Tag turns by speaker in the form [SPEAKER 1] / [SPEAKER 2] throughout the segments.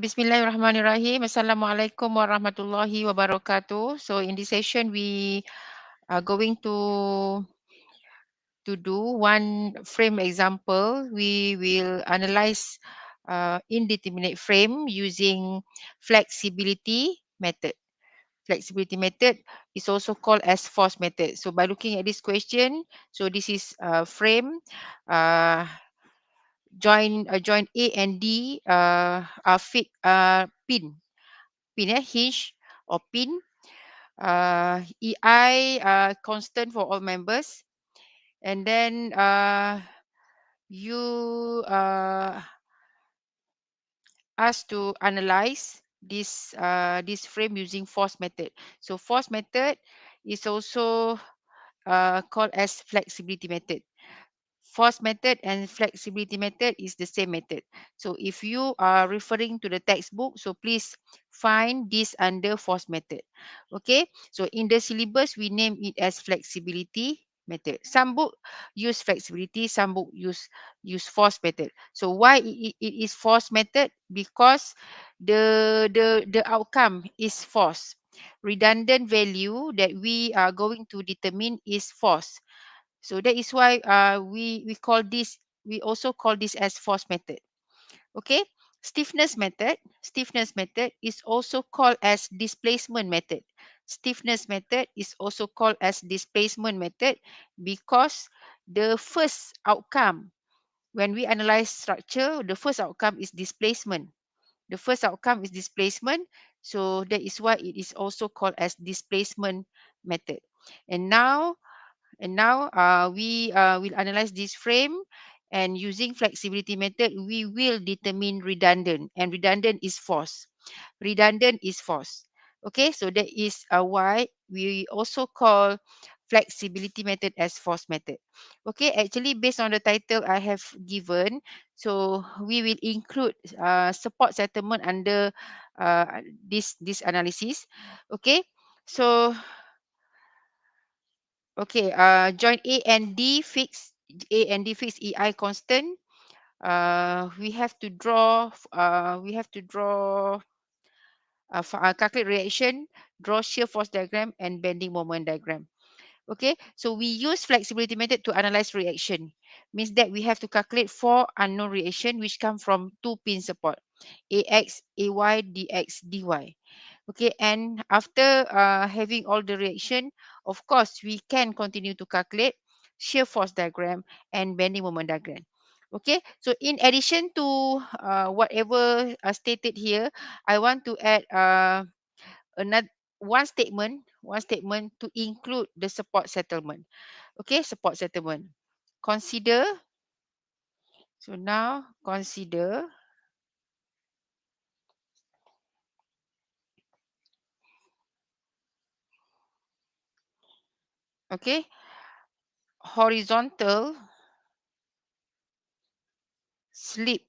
[SPEAKER 1] Bismillahirrahmanirrahim. Assalamualaikum warahmatullahi wabarakatuh. So in this session, we are going to do one frame example. We will analyze indeterminate frame using flexibility method. Flexibility method is also called as force method. So by looking at this question, so this is a frame. Uh, join A and D are fit pin hinge or pin. EI constant for all members, and then you asked to analyze this frame using force method. So force method is also called as flexibility method. Force method and flexibility method is the same method. So if you are referring to the textbook, so please find this under force method. Okay, so in the syllabus, we name it as flexibility method. Some book use flexibility, some book use force method. So why it is force method? Because the outcome is force. Redundant value that we are going to determine is force. So that is why we also call this as force method. Okay. Stiffness method is also called as displacement method. Stiffness method is also called as displacement method because the first outcome when we analyze structure, the first outcome is displacement. The first outcome is displacement. So that is why it is also called as displacement method. And now we will analyze this frame, and using flexibility method, we will determine redundant, and redundant is force. Redundant is force. Okay, so that is why we also call flexibility method as force method. Okay, actually based on the title I have given, so we will include support settlement under this analysis. Okay, so okay, join A and D fix EI constant. We have to draw, calculate reaction, draw shear force diagram and bending moment diagram. Okay, so we use flexibility method to analyze reaction. Means that we have to calculate four unknown reaction which come from two pin support, AX, AY, DX, DY. Okay, and after having all the reaction, of course, we can continue to calculate shear force diagram and bending moment diagram. Okay, so in addition to whatever stated here, I want to add another one statement to include the support settlement. Okay, support settlement. Consider, so now consider, okay, horizontal slip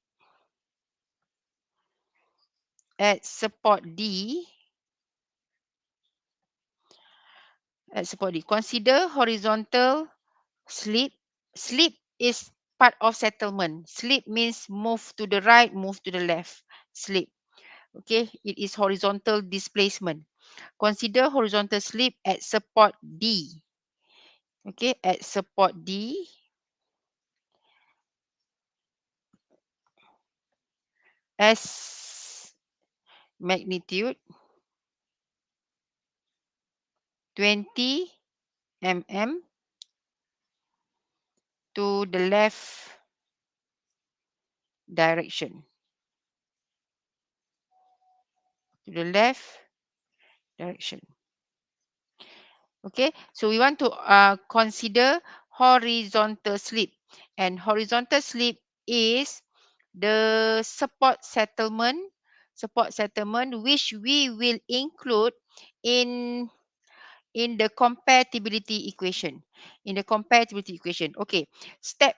[SPEAKER 1] at support D. At support D. Consider horizontal slip. Slip is part of settlement. Slip means move to the right, move to the left. Slip. Okay, it is horizontal displacement. Consider horizontal slip at support D. Okay, at support D as magnitude 20 mm to the left direction. To the left direction. Okay, so we want to consider horizontal slip, and horizontal slip is the support settlement which we will include in the compatibility equation. In the compatibility equation. Okay, step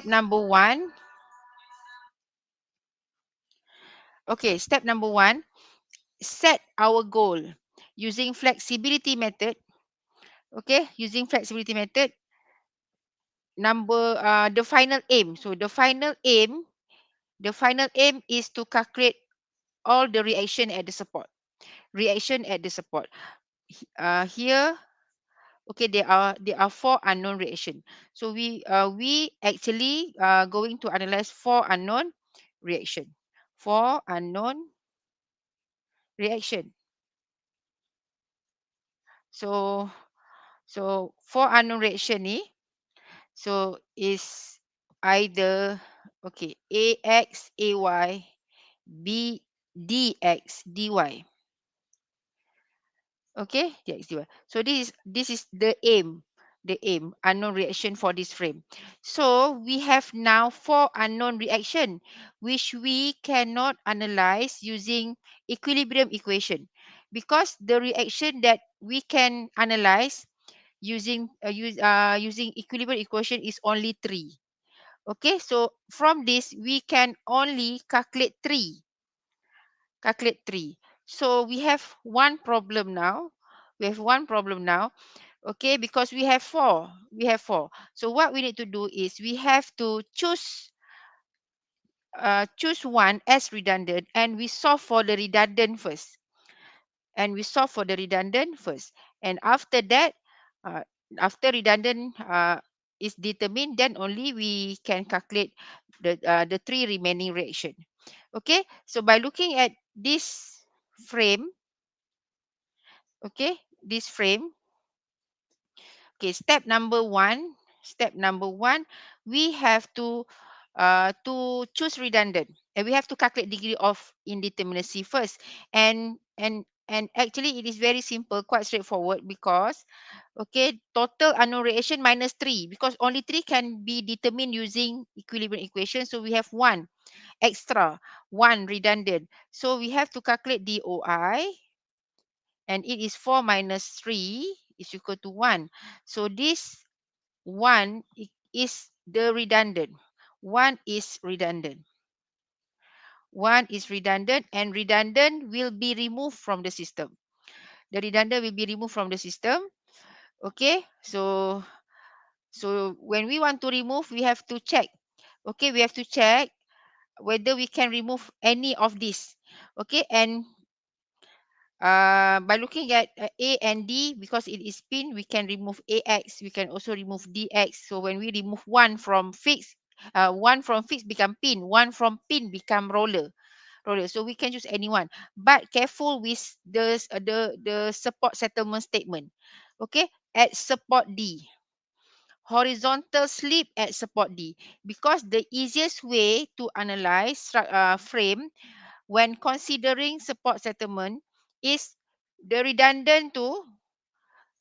[SPEAKER 1] number one. Okay, step number one, set our goal using flexibility method. Okay, using flexibility method, the final aim. So the final aim is to calculate all the reaction at the support. Reaction at the support. Here, okay, there are four unknown reaction. So we actually going to analyze four unknown reaction. Four unknown reaction. So four unknown reaction ni, so is either, okay, AX, AY, B, DX, DY. Okay, DX, DY. So this is the aim, unknown reaction for this frame. So we have now four unknown reaction, which we cannot analyze using equilibrium equation, because the reaction that we can analyze using equilibrium equation is only three. Okay, so from this we can only calculate three. Calculate three. So we have one problem now. We have one problem now. Okay, because we have four. We have four. So what we need to do is we have to choose one as redundant, and we solve for the redundant first. And we solve for the redundant first. And after that, uh, after redundant is determined, then only we can calculate the three remaining reaction. Okay, so by looking at this frame, okay, this frame, okay, step number one, we have to choose redundant, and we have to calculate degree of indeterminacy first. And actually it is very simple, quite straightforward, because okay, total unknown reaction minus 3, because only 3 can be determined using equilibrium equation. So we have one extra, one redundant. So we have to calculate DOI, and it is 4 minus 3 is equal to 1. So this 1 is the redundant. 1 is redundant. 1 is redundant, and redundant will be removed from the system. The redundant will be removed from the system. Okay, so when we want to remove, we have to check. Okay, we have to check whether we can remove any of this. Okay, and by looking at A and D, because it is pin, we can remove AX. We can also remove DX. So when we remove one from fixed become pin, one from pin become roller. So we can use anyone, but careful with the support settlement statement. Okay, at support D, horizontal slip at support D, because the easiest way to analyze frame when considering support settlement is the redundant tu.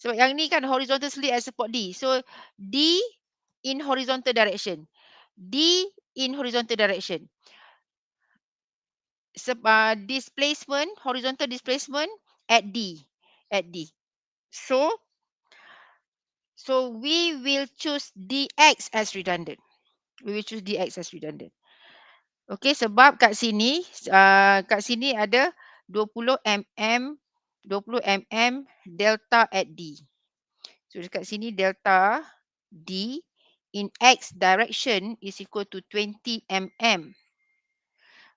[SPEAKER 1] So yang ni kan horizontal slip at support D. So D in horizontal direction. D in horizontal direction. Displacement, horizontal displacement at D. At D. So we will choose DX as redundant. We will choose DX as redundant. Okey, sebab kat sini ada 20 mm 20 mm delta at D. So dekat sini delta D in X direction is equal to 20 mm.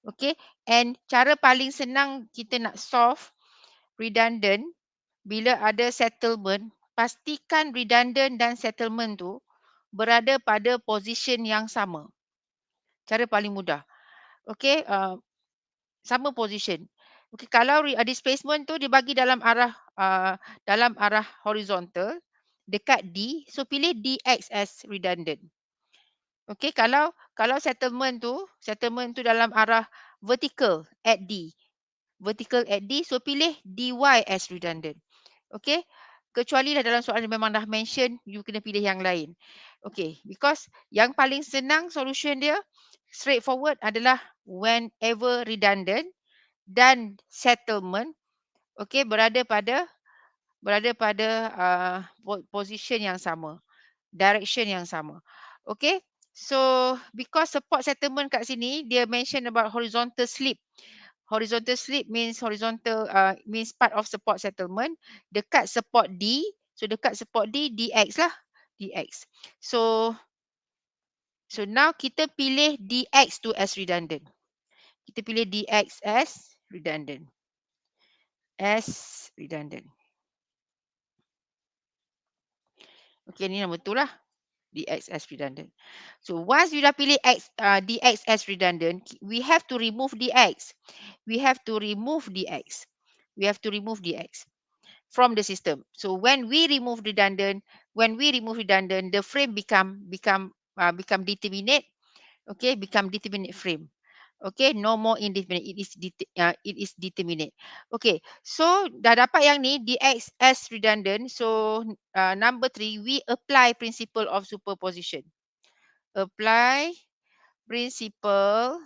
[SPEAKER 1] Okey, and cara paling senang kita nak solve redundant bila ada settlement, pastikan redundant dan settlement tu berada pada position yang sama. Cara paling mudah. Okey, sama position. Okey, kalau displacement tu dibagi dalam arah horizontal dekat D, so pilih DX as redundant. Okey, kalau settlement tu dalam arah vertical at D. Vertical at D, so pilih DY as redundant. Okey, kecuali dah dalam soalan memang dah mention, you kena pilih yang lain. Okey, because yang paling senang solution dia straightforward adalah whenever redundant dan settlement, okey, berada pada position yang sama, direction yang sama. Okey, so because support settlement kat sini dia mention about horizontal slip. Horizontal slip means means part of support settlement dekat support D. So dekat support D, DX lah, DX. So now kita pilih DX tu as redundant. Kita pilih DX as redundant. S redundant. Okey, ni yang betul lah. Dx as redundant. So once we dah pilih dx as redundant, we have to remove dx. We have to remove dx. We have to remove dx from the system. So when we remove redundant, the frame become determinate. Okay, become determinate frame. Okay, no more indefinite. It is determinate. Okay, so dah dapat yang ni dx as redundant. So number 3, we apply principle of superposition. Apply principle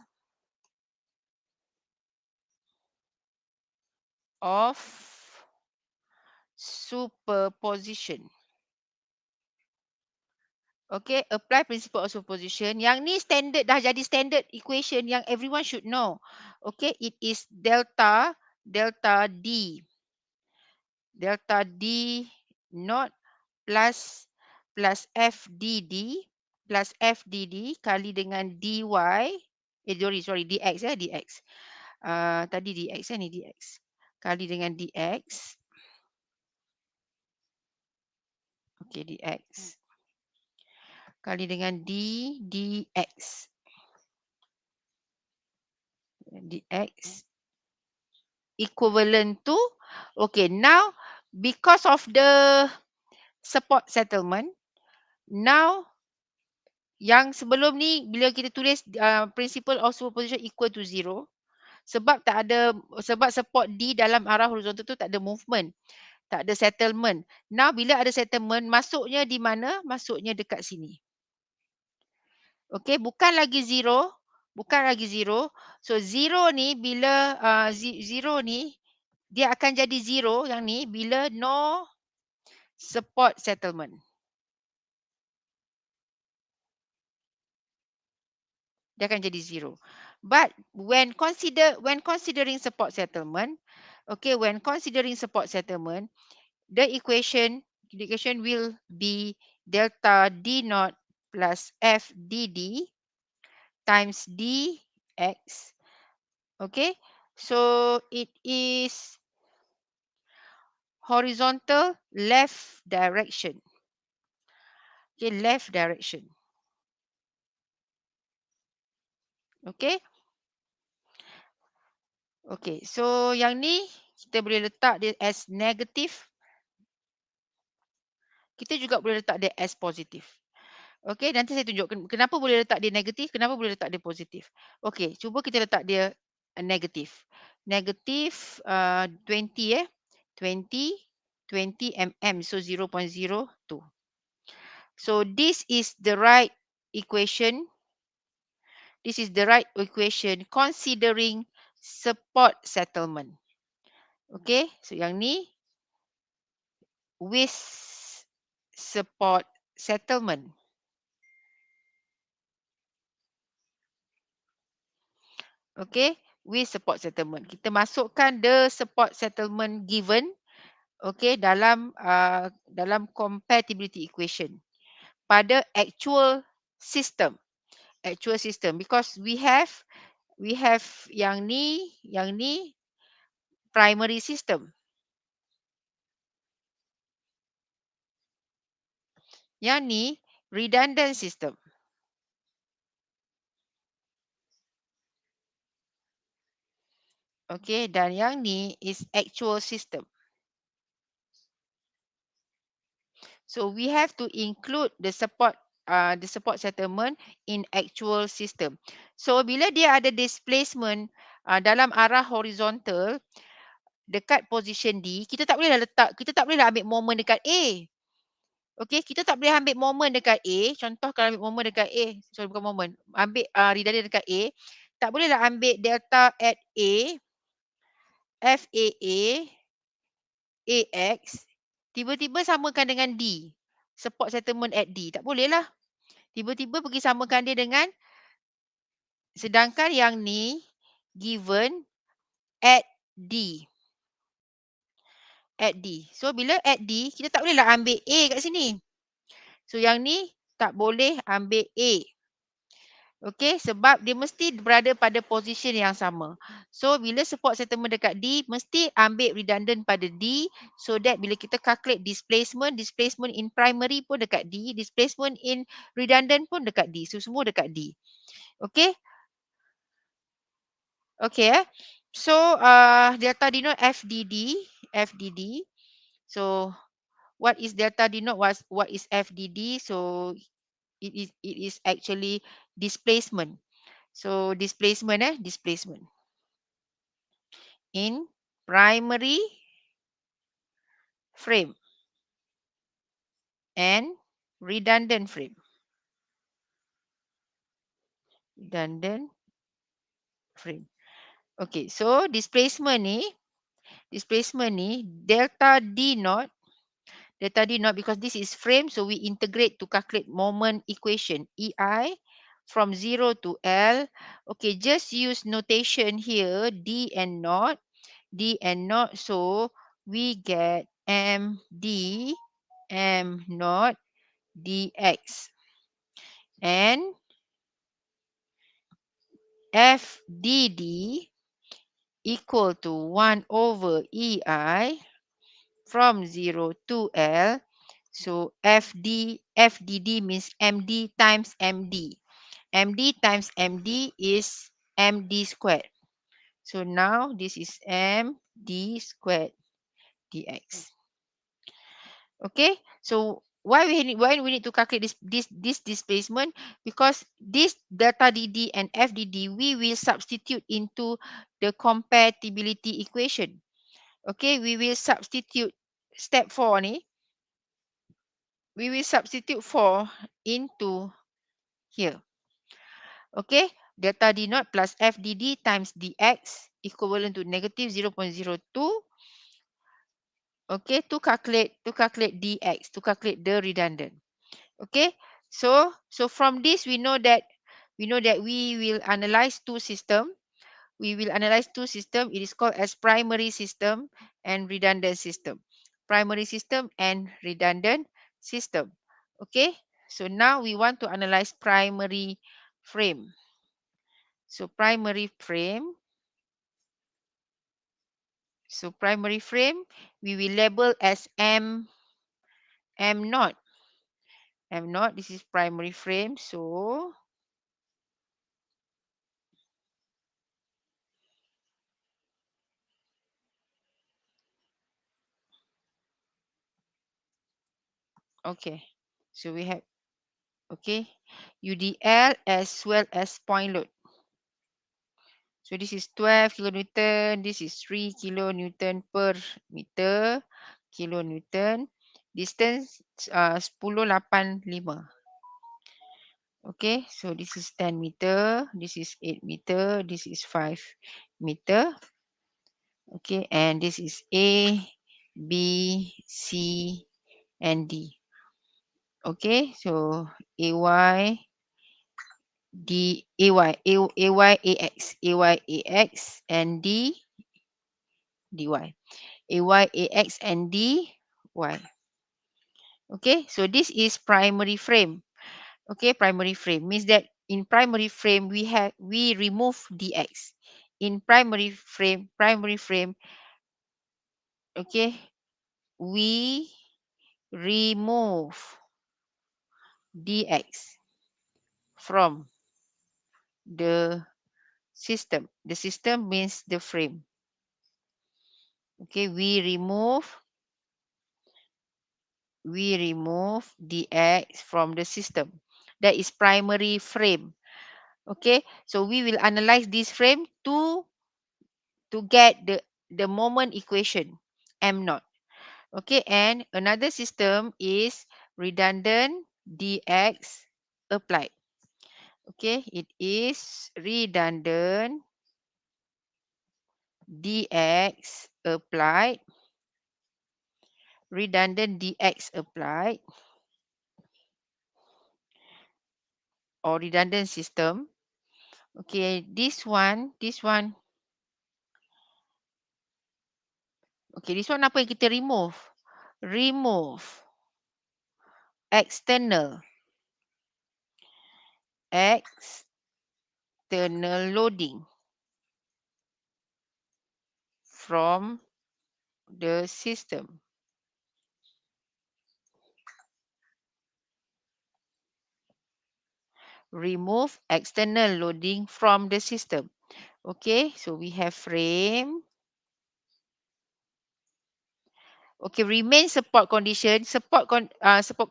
[SPEAKER 1] of superposition. Okay, apply principle of superposition. Yang ni standard, dah jadi standard equation yang everyone should know. Okay, it is delta D. Delta D not plus FDD kali dengan dy. Sorry, dx dx. Tadi dx ni dx. Kali dengan dx. Okay, dx. Kali dengan dx. Dx equivalent to, okay, now because of the support settlement, now yang sebelum ni bila kita tulis principle of superposition equal to 0, sebab support D dalam arah horizontal tu tak ada movement, tak ada settlement. Now bila ada settlement, masuknya di mana? Masuknya dekat sini. Okay, bukan lagi 0. So 0 ni bila zero ni dia akan jadi 0 yang ni bila no support settlement. Dia akan jadi 0. But when considering support settlement, okay, the equation will be delta D naught plus F dd times dx. Okay, so it is horizontal left direction. Okay, left direction. Okay. Okay, so yang ni kita boleh letak dia as negative. Kita juga boleh letak dia as positif. Okay, nanti saya tunjuk kenapa boleh letak dia negatif, kenapa boleh letak dia positif. Okay, cuba kita letak dia negatif. Negatif 20 20 mm, so 0.02. So this is the right equation. This is the right equation considering support settlement. Okay, so yang ni with support settlement. Okay, with support settlement. Kita masukkan the support settlement given, okay, dalam compatibility equation pada actual system. Actual system, because we have yang ni primary system. Yang ni redundant system. Okay, dan yang ni is actual system. So we have to include the support settlement in actual system. So bila dia ada displacement dalam arah horizontal dekat position D, kita tak boleh ambil moment dekat A. Okay, kita tak boleh ambil moment dekat A. Contoh kalau ambil moment dekat A, sorry bukan moment, ambil redundant dekat A, tak bolehlah ambil delta at A, FAA, AX, tiba-tiba samakan dengan D. Support settlement at D. Tak boleh lah. Tiba-tiba pergi samakan dia dengan, sedangkan yang ni given at D. At D. So bila at D, kita tak bolehlah ambil A kat sini. So yang ni tak boleh ambil A. Okey, sebab dia mesti berada pada position yang sama. So, bila support settlement dekat D, mesti ambil redundant pada D so that bila kita calculate displacement, displacement in primary pun dekat D, displacement in redundant pun dekat D. So, semua dekat D. Okey? Okey So, delta denote FDD, FDD. So, what is delta denote? What is FDD? So, it is actually displacement. So, displacement in primary frame and redundant frame. Redundant frame. Okay, so displacement ni delta D naught because this is frame, so we integrate to calculate moment equation EI from 0 to L. Okay, just use notation here D and naught, so we get MD M naught dx and FDD equal to 1 over EI from 0 to L. So FDD means MD times MD. MD times MD is MD squared. So now this is MD squared dx. Okay, so why we need to calculate this displacement? Because this delta dd and fdd we will substitute into the compatibility equation. Okay, we will substitute step 4 ni. We will substitute 4 into here. Okay, delta d naught plus fdd times dx equivalent to negative 0.02. Okay, to calculate dx, to calculate the redundant. Okay, so from this we know that we will analyze two system. We will analyze two system. It is called as primary system and redundant system. Primary system and redundant system. Okay, so now we want to analyze primary frame. So primary frame. So primary frame we will label as M naught. M naught. This is primary frame. So okay. So we have okay, UDL as well as point load. So this is 12 kilonewton, this is 3 kilonewton per meter, kilonewton. Distance 10.85. Okay, so this is 10 meter, this is 8 meter, this is 5 meter. Okay, and this is A, B, C, and D. Okay, so AY, D A Y A A Y A X A Y A X and D D Y A Y A X and D Y. Okay, so this is primary frame. Okay, primary frame means that in primary frame we remove dx. In primary frame, okay, we remove dx from the system. The system means the frame. Okay, we remove dx from the system. That is primary frame. Okay, so we will analyze this frame to get the moment equation m naught. Okay, and another system is redundant dx applied. Okay, it is redundant dx applied, redundant dx applied or redundant system. Okay, this one. Okay, this one apa yang kita remove? Remove external external loading from the system. Remove external loading from the system. Okay, so we have frame. Okay, remain support condition. Support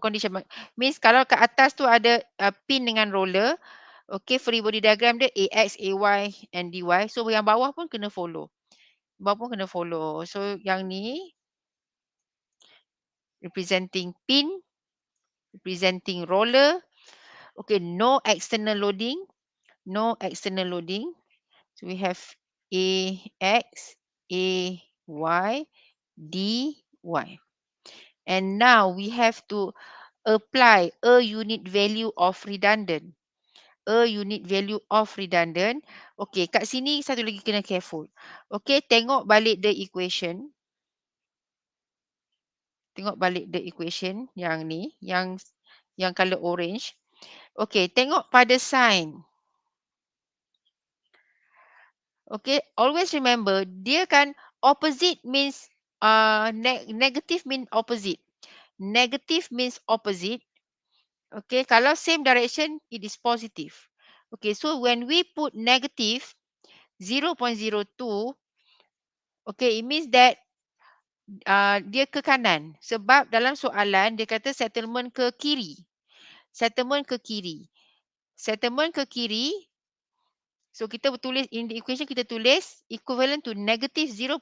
[SPEAKER 1] condition means kalau kat atas tu ada pin dengan roller. Okay, free body diagram dia AX, AY and DY. So yang bawah pun kena follow. Bawah pun kena follow. So yang ni representing pin, representing roller. Okay, no external loading. No external loading. So we have AX, AY, DY. And now we have to apply a unit value of redundant. A unit value of redundant. Okay, kat sini satu lagi kena careful. Okay, tengok balik the equation. Tengok balik the equation yang ni, yang color orange. Okay, tengok pada sign. Okay, always remember, dia kan opposite means negative means opposite. Negative means opposite. Okay, kalau same direction, it is positive. Okay, so when we put negative 0.02, okay, it means that dia ke kanan. Sebab dalam soalan, dia kata settlement ke kiri. Settlement ke kiri. Settlement ke kiri. So kita tulis in the equation, kita tulis equivalent to negative 0.02.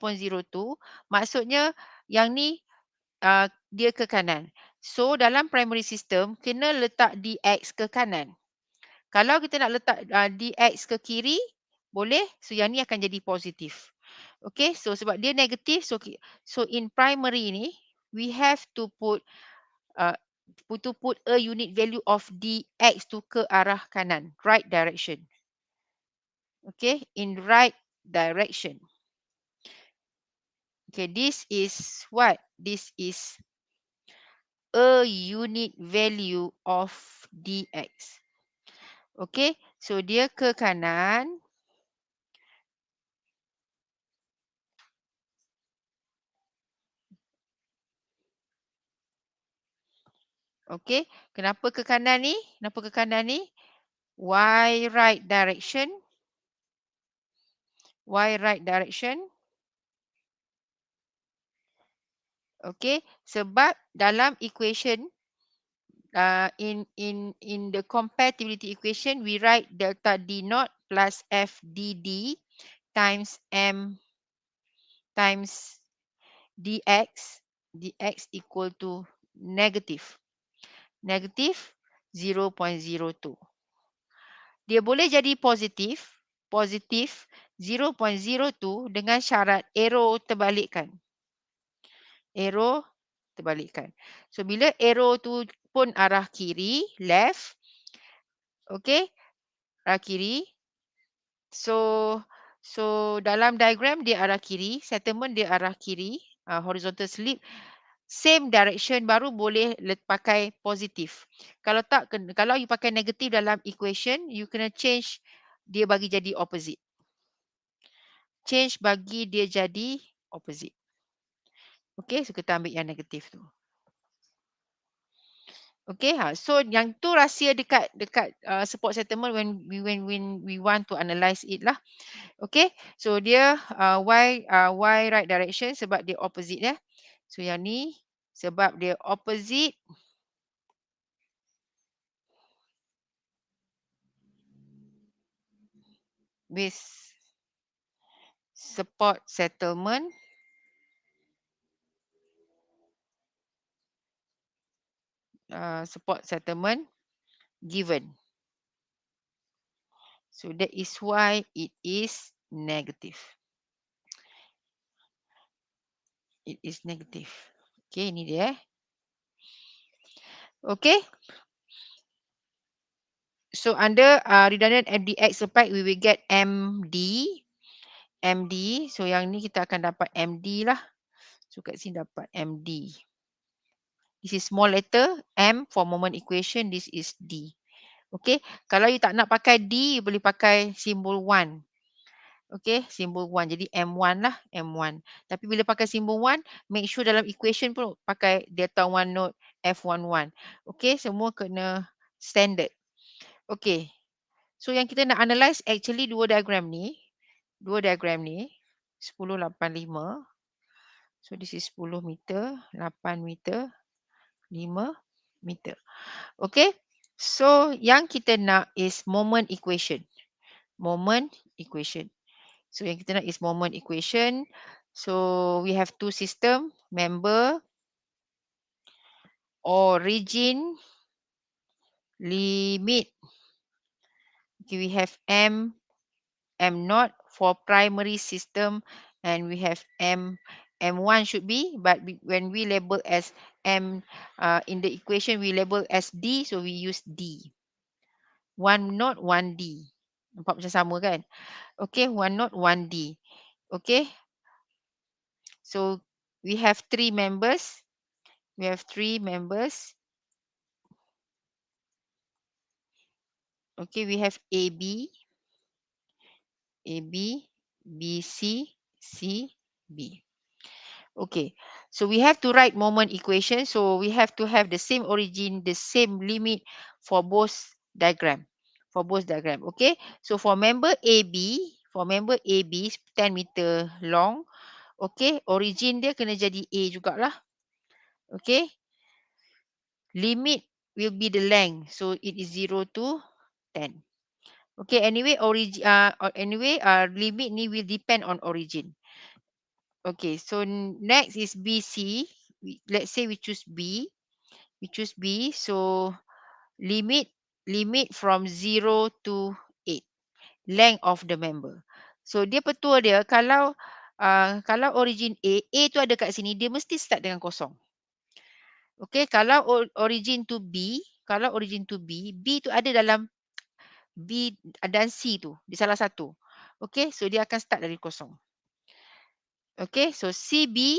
[SPEAKER 1] Maksudnya yang ni dia ke kanan. So dalam primary system, kena letak dx ke kanan. Kalau kita nak letak dx ke kiri, boleh. So yang ni akan jadi positif. Okay, so sebab dia negatif, so in primary ni, we have to put a unit value of dx tu ke arah kanan, right direction. Okay, in right direction. Okay, this is what? This is a unit value of dx. Okay, so dia ke kanan. Okay, kenapa ke kanan ni? Kenapa ke kanan ni? Y right direction. Y right direction. Okay, sebab dalam equation, in the compatibility equation, we write delta D naught plus F dd times M times dx. Dx equal to negative 0.02. Dia boleh jadi positif 0.02 dengan syarat arrow terbalikkan. Arrow terbalikkan. So bila arrow tu pun arah kiri, left. Okay, arah kiri. So dalam diagram dia arah kiri, settlement dia arah kiri, horizontal slip. Same direction baru boleh pakai positif. Kalau tak, kalau you pakai negatif dalam equation, you kena change dia bagi jadi opposite. Change bagi dia jadi opposite. Okay, so kita ambil yang negatif tu. Okay, so yang tu rahsia dekat support settlement when we want to analyse it lah. Okay, so dia y right direction sebab dia opposite ya. So yang ni sebab dia opposite, with support settlement given. So that is why it is negative. It is negative. Okay, ini dia. Okay. So under redundant MDX applied, we will get MD. So yang ni kita akan dapat MD lah. So kat sini dapat MD. This is small letter M for moment equation. This is D. Okey, kalau you tak nak pakai D, you boleh pakai simbol 1. Okey, simbol 1. Jadi M1 lah, M1. Tapi bila pakai simbol 1, make sure dalam equation pun pakai delta 1 node F11. Okey, semua kena standard. Okey. So yang kita nak analyse actually dua diagram ni. Dua diagram ni 10, 8, 5. So this is 10 meter, 8 meter, 5 meter. Okay. So yang kita nak is moment equation. Moment equation. So yang kita nak is moment equation. So we have two system, member, origin, limit. Okay, we have M naught for primary system, and we have M1 should be, but when we label as M in the equation we label as D, so we use D. 1 naught 1 D. Nampak macam sama kan? Okay, 1 naught 1 D. Okay, so we have three members. We have three members. Okay, we have AB, AB, BC, CB. Okay, so we have to write moment equation. So we have to have the same origin, the same limit for both diagram. For both diagram. Okay, so for member AB, 10 meter long. Okay, origin dia kena jadi A jugalah. Okay, limit will be the length. So it is 0 to 10. Okay, anyway, limit ni will depend on origin. Okay, so next is BC. Let's say we choose B. We choose B. So limit from 0 to 8. Length of the member. So dia petua dia kalau origin A tu ada kat sini, dia mesti start dengan kosong. Okay, kalau origin to B, B tu ada dalam B dan C tu, di salah satu. Okay, so dia akan start dari kosong. Okay, so CD,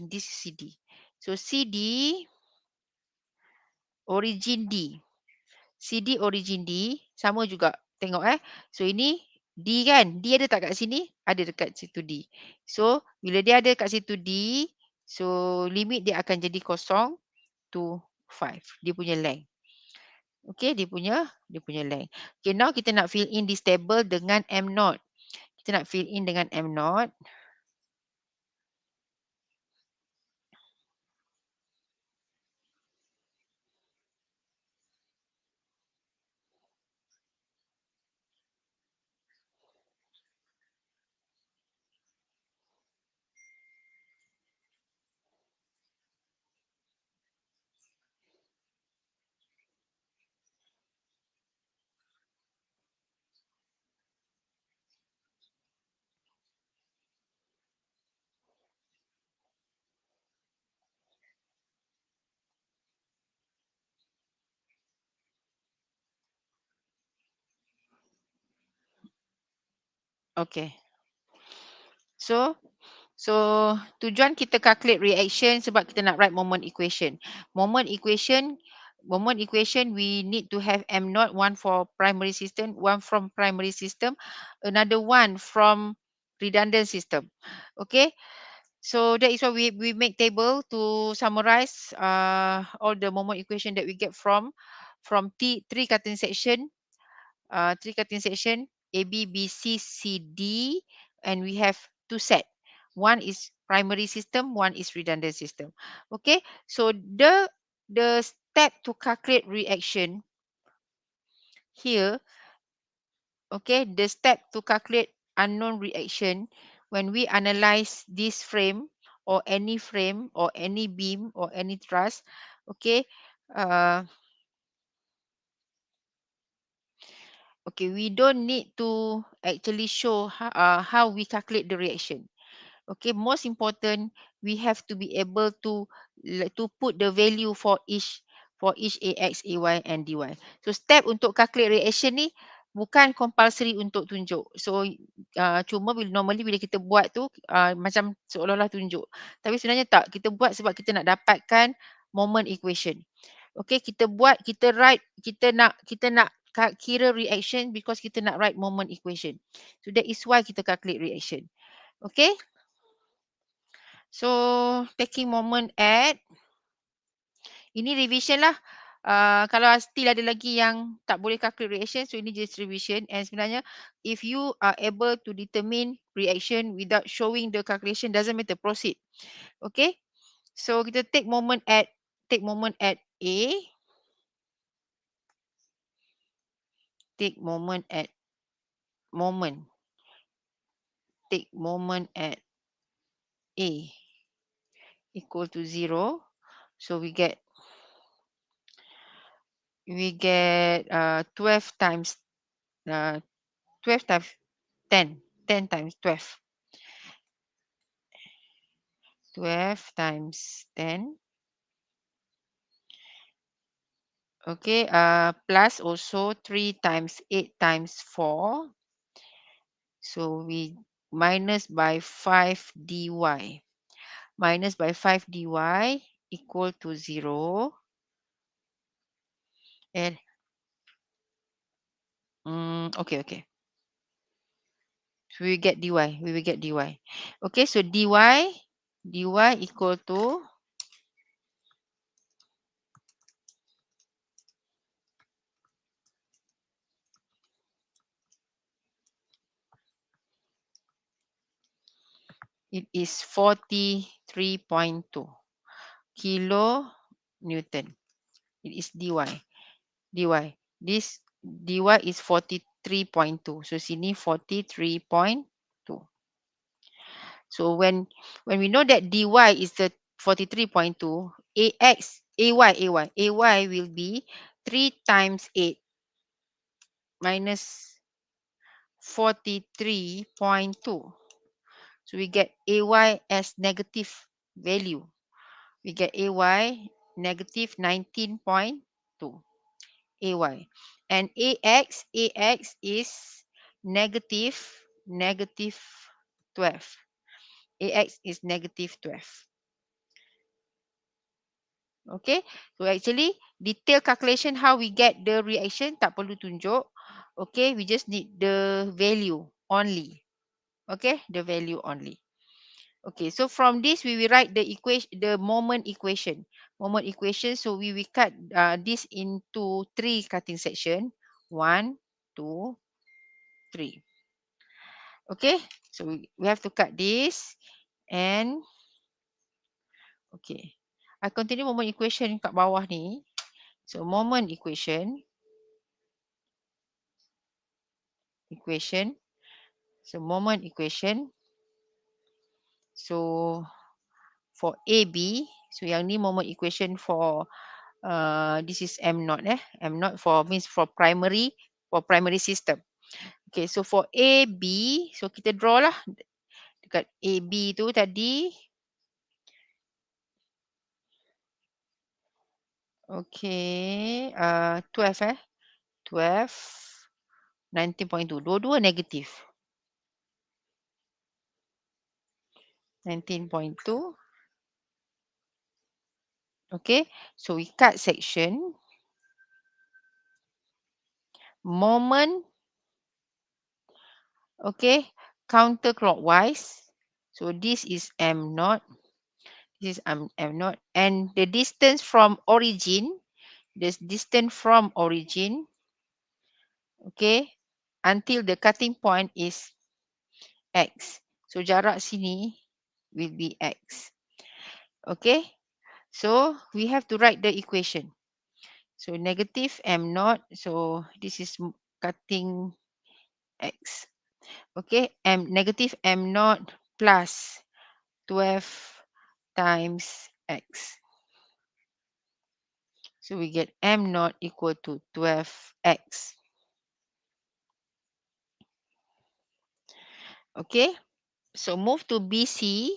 [SPEAKER 1] this is CD. So CD, origin D. CD origin D, sama juga. Tengok So ini D kan? D ada tak kat sini? Ada dekat situ D. So bila dia ada kat situ D, so limit dia akan jadi kosong to 5. Dia punya length. Okay, dia punya length. Okay, now kita nak fill in this table dengan M naught. Kita nak fill in dengan M naught. Okay. So tujuan kita calculate reaction sebab kita nak write moment equation. Moment equation we need to have M naught, one for primary system, one from primary system, another one from redundant system. Okay. So that is why we make table to summarize all the moment equation that we get from three cutting section. Three cutting section A, B, B, C, C, D, and we have two set. One is primary system, one is redundant system. Okay, so the step to calculate reaction here, okay, the step to calculate unknown reaction when we analyze this frame or any beam or any truss, okay, okay, we don't need to actually show how we calculate the reaction. Okay, most important, we have to be able to put the value for each AX, AY and DY. So step untuk calculate reaction ni bukan compulsory untuk tunjuk. So cuma normally bila kita buat tu macam seolah-olah tunjuk. Tapi sebenarnya tak, kita buat sebab kita nak dapatkan moment equation. Okay, kita nak kira reaction because kita nak write moment equation. So that is why kita calculate reaction. Okay. So taking moment at, ini revision lah. Kalau still ada lagi yang tak boleh calculate reaction, so ini just revision. And sebenarnya if you are able to determine reaction without showing the calculation, doesn't matter, proceed. Okay. So kita take moment at A. Take moment at A equal to 0. So we get 12 times 12 times 10. 10 times 12. 12 times 10. Okay, plus also 3 times 8 times 4. So we minus by 5 dy. Minus by 5 dy equal to 0. And okay. So we will get dy. Okay, so dy equal to, it is 43.2 kilo Newton. It is dy. This dy is 43.2. So sini 43.2. So when we know that dy is the 43.2, ay will be 3 times 8 minus 43.2. So we get ay as negative value. We get ay negative 19.2. ay. And ax is negative 12. Ax is negative 12. Okay. So actually detail calculation how we get the reaction tak perlu tunjuk. Okay. We just need the value only. Okay. The value only. Okay. So from this we will write the equation, the moment equation. Moment equation. So we will cut this into 3 cutting section. 1, 2, 3. Okay. So we have to cut this. And okay. I continue moment equation kat bawah ni. So moment equation. So moment equation. So for AB, so yang ni moment equation for this is M naught M naught for means for primary system. Okay, so for AB, so kita draw lah dekat AB tu tadi. Okay, 12 12 19.2. Dua-dua negatif. 19.2. Okay, so we cut section. Moment, okay, counterclockwise. So this is M naught. This is M naught. And the distance from origin, okay, until the cutting point is X. So jarak sini will be X. Okay. So we have to write the equation. So negative M naught. So this is cutting X. Okay. Negative M naught plus 12 times X. So we get M naught equal to 12X. Okay. So move to BC.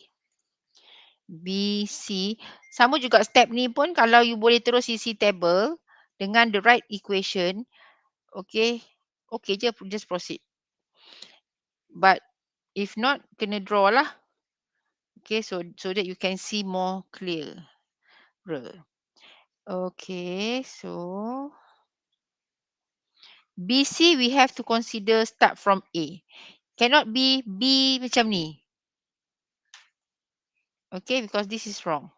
[SPEAKER 1] Sama juga step ni pun kalau you boleh terus isi table dengan the right equation. Okay. Okay je, just proceed. But if not, kena draw lah. Okay, so that you can see more clear. Okay, so BC we have to consider start from A. Cannot be B macam ni. Okay, because this is wrong.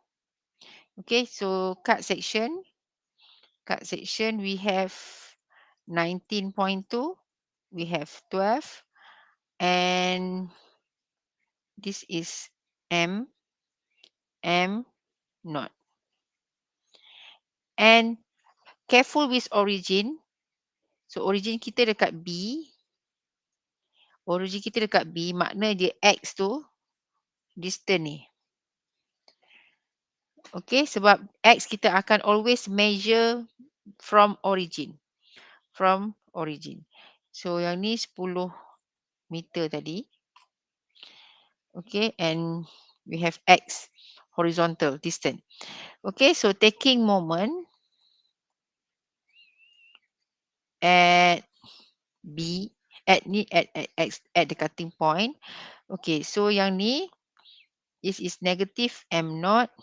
[SPEAKER 1] Okay, so cut section. Cut section we have 19.2. We have 12. And this is M not. And careful with origin. So origin kita dekat B. Origin kita dekat B, makna dia X tu distance ni. Okay, sebab X kita akan always measure from origin. From origin. So yang ni 10 meter tadi. Okay, and we have X horizontal distance. Okay, so taking moment at B at X at the cutting point. Okay, so yang ni is negative M naught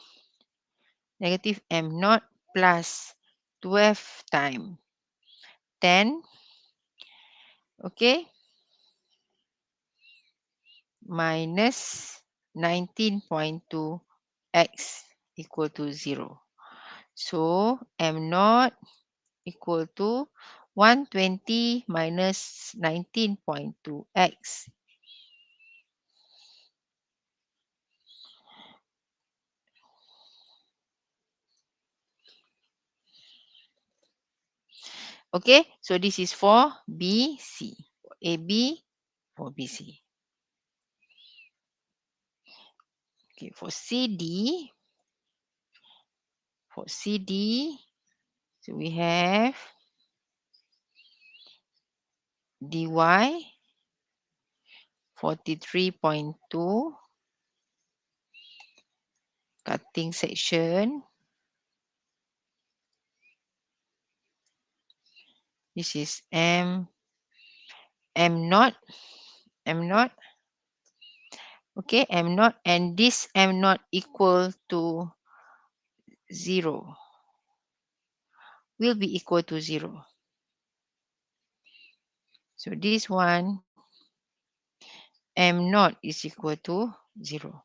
[SPEAKER 1] plus 12 time 10, okay, minus 19.2 X equal to 0. So M naught equal to 120 minus 19.2 X. Okay, so this is for BC. AB for BC. Okay, for CD, so we have dy 43.2 cutting section. This is M naught. Okay, M naught, and this M naught equal to 0. Will be equal to 0. So this one, M naught is equal to 0.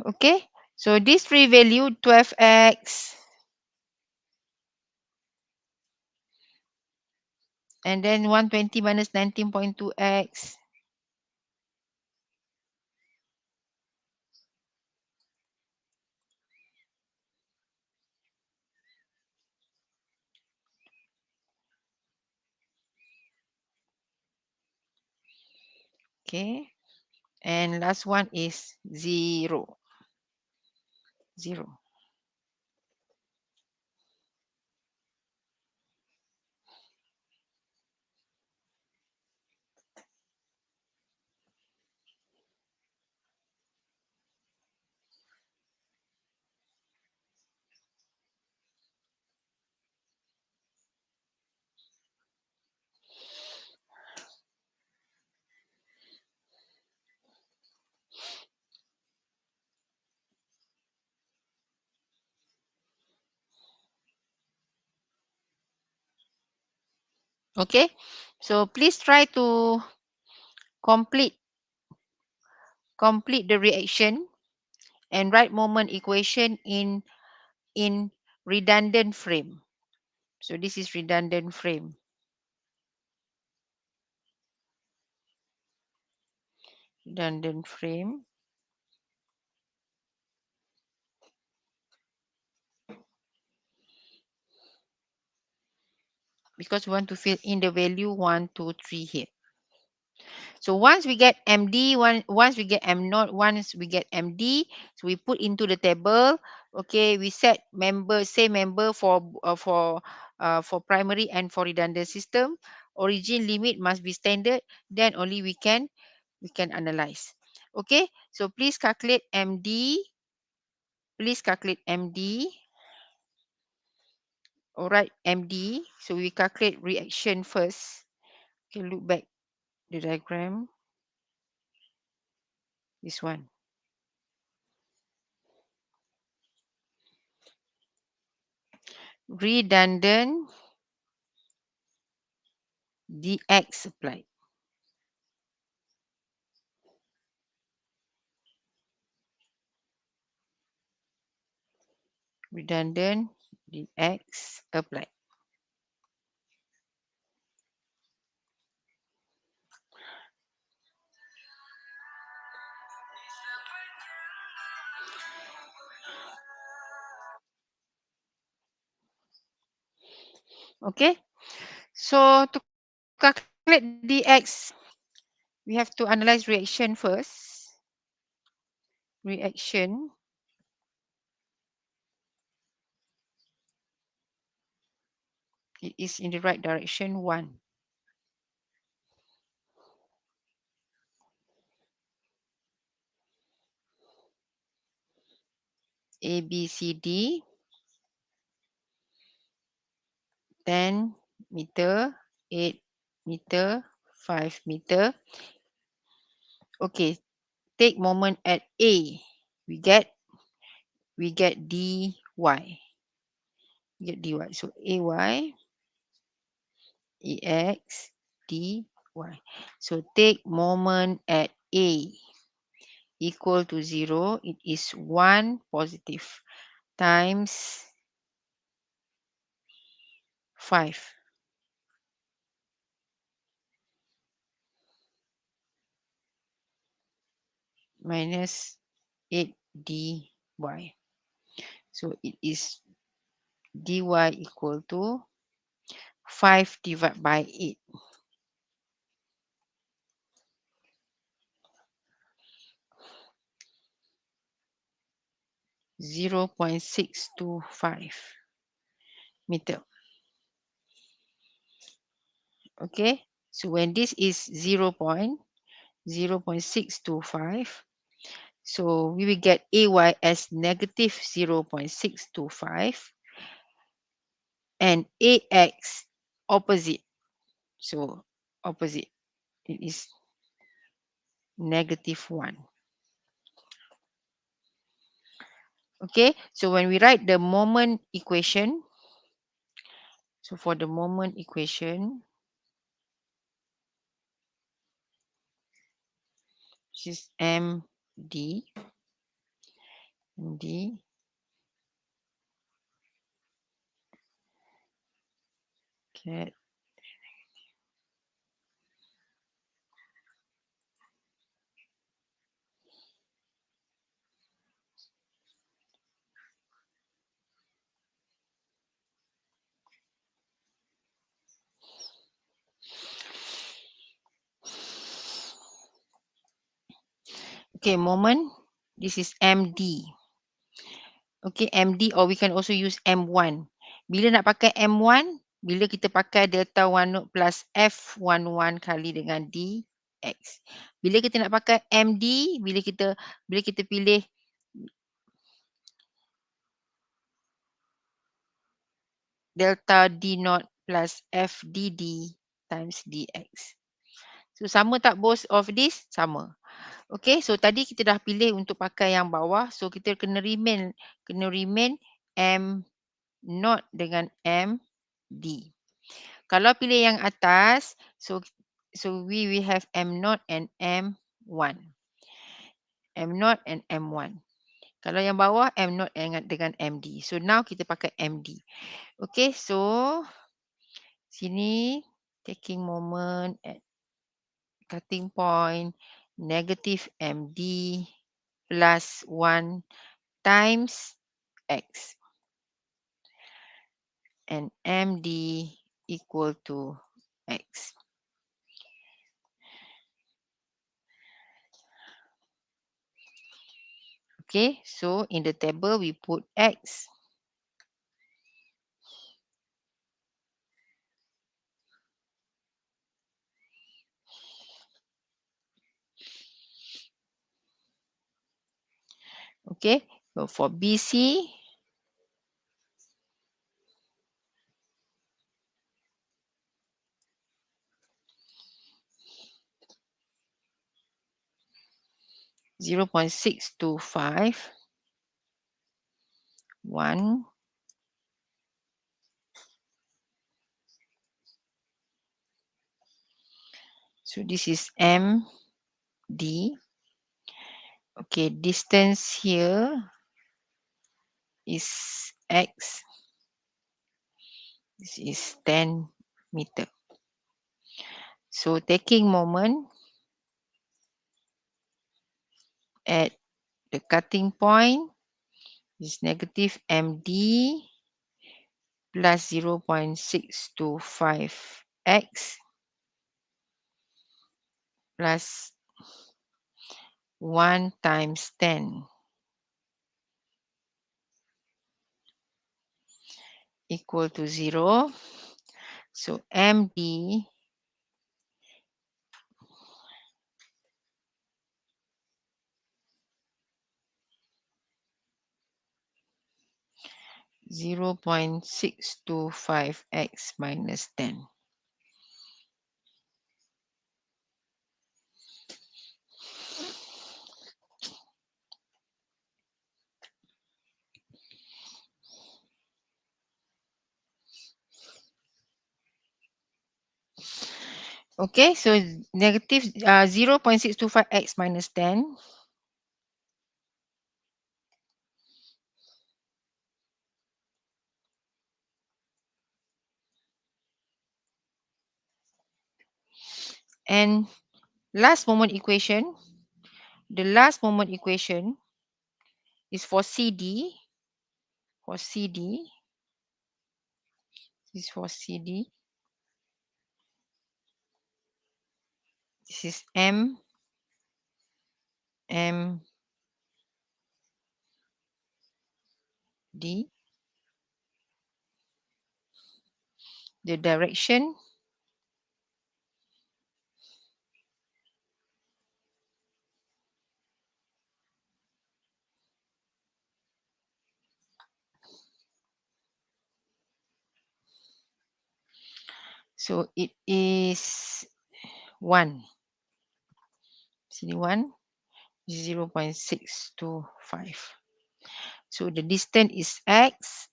[SPEAKER 1] Okay, so this three value 12x and then 120 minus 19.2x. Okay, and last one is 0. Okay, so please try to complete the reaction and write moment equation in redundant frame. So this is redundant frame. Redundant frame. Because we want to fill in the value 1, 2, 3 here. So once we get MD, once we get M naught, once we get MD, so we put into the table. Okay, we set same member for primary and for redundant system. Origin limit must be standard. Then only we can analyze. Okay, so please calculate MD. All right, MD. So we calculate reaction first. Okay, look back the diagram. This one. Redundant dx applied. Redundant dx applied. Okay. So to calculate dx, we have to analyze reaction first. Reaction. It is in the right direction 1. A, B, C, D. 10 meter, 8 meter, 5 meter. Okay, take moment at A. We get dy. We get dy. So ay ex dy. So take moment at A equal to 0. It is 1 positive times 5 minus 8 dy. So it is dy equal to 5 divided by 8. 0.625 meter. Okay, so when this is 0.625, so we will get ay as negative 0.625 and ax opposite. So opposite, it is negative 1. Okay, so when we write the moment equation, so for the moment equation, which is md get okay, moment, this is MD. Okay, MD, or we can also use M1. Bila nak pakai M1, bila kita pakai delta 1 node plus F11 kali dengan DX. Bila kita nak pakai MD, bila kita pilih delta D naught plus FDD times DX. So sama tak both of this? Sama. Okay, so tadi kita dah pilih untuk pakai yang bawah. So kita kena remain M naught dengan MD. Kalau pilih yang atas, so we will have M naught and M1. M naught and M1. Kalau yang bawah, M naught dengan MD. So now kita pakai MD. Okay, so sini taking moment at cutting point, negative MD plus 1 times X. And MD equal to X. Okay, so in the table we put X. Okay, so for BC, 0.625 1. So this is MD. Okay, distance here is X. This is 10 meter. So taking moment at the cutting point is negative MD plus 0.625X plus 1 times 10 equal to 0. So MD 0.625x minus 10. Okay, so negative 0.625x minus 10. And last moment equation, the last moment equation is for CD. For CD, this is for CD. This is M, D. The direction so it is 1. CD1 is 0.625. So the distance is X.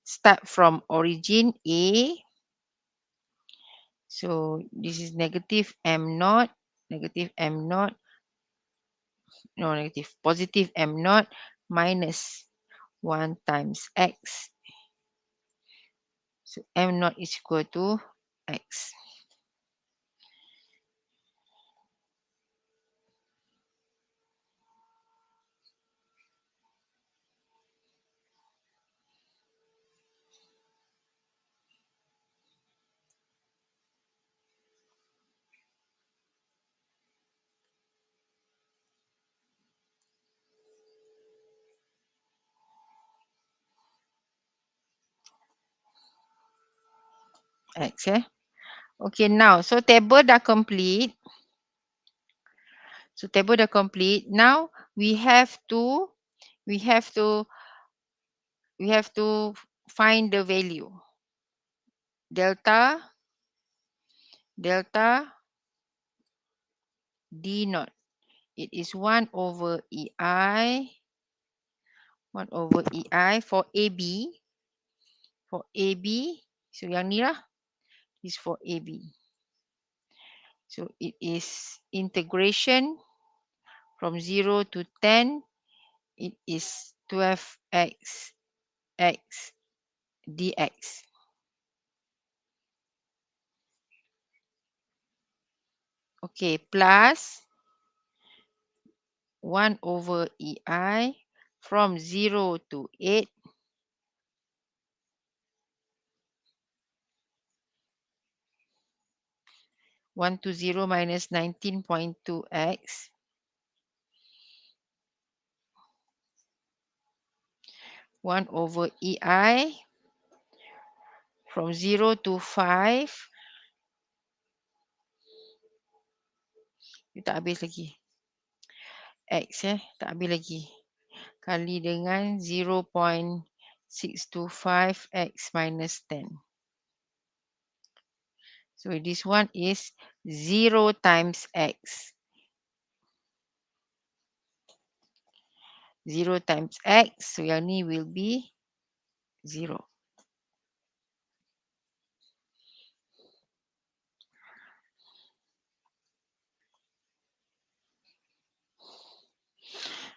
[SPEAKER 1] Start from origin A. So this is negative M naught, positive M naught minus 1 times X. So M naught is equal to X. X, eh? Okay, now, so table dah complete. So table dah complete. Now we have to find the value. Delta D naught. It is 1 over EI. 1 over EI for AB. For AB. So yang ni lah. Is for AB. So it is integration from 0 to 10. It is 12x x dx. Okay, plus 1 over EI from 0 to 8. 1 to 0 minus 19.2x. 1 over EI from 0 to 5. Dia tak habis lagi. X tak habis lagi. Kali dengan 0.625x minus 10. So this one is 0 times x. 0 times X. So yang ni will be 0.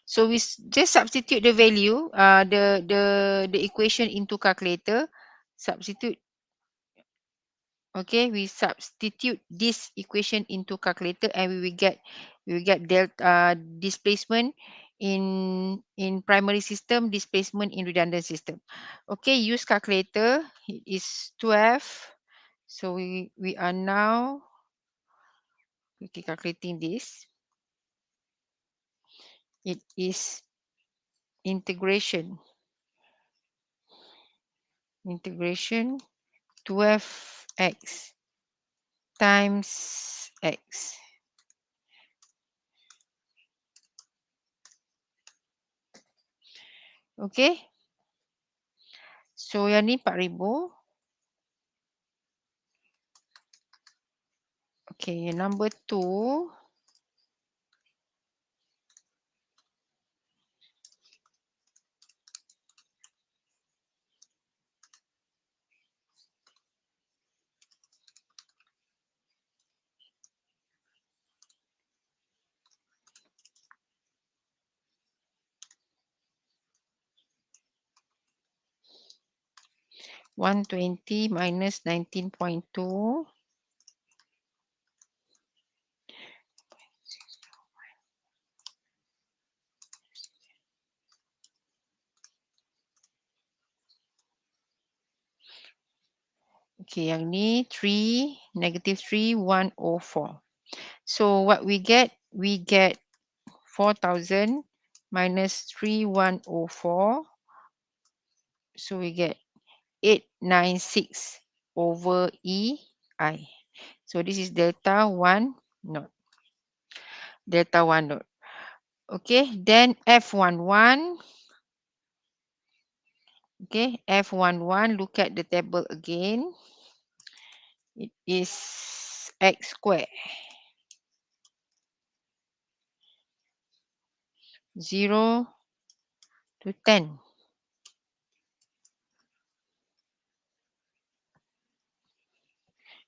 [SPEAKER 1] So we just substitute the value, the equation into calculator. Substitute. Okay, we substitute this equation into calculator, and we will get delta displacement in primary system, displacement in redundant system. Okay, use calculator. It is 12. So we are now calculating this. It is integration 12x times x. Okay. So yang ni 4,000. Okay, number 2. (120 minus 19.2). Okay, yang ni 3, -3, 104. So what we get? We get 4,000 minus 3,104. So we get 896 over EI. So this is delta 1 knot. Delta 1 knot. Okay, then F11. Okay, F11, look at the table again. It is x squared. 0 to 10.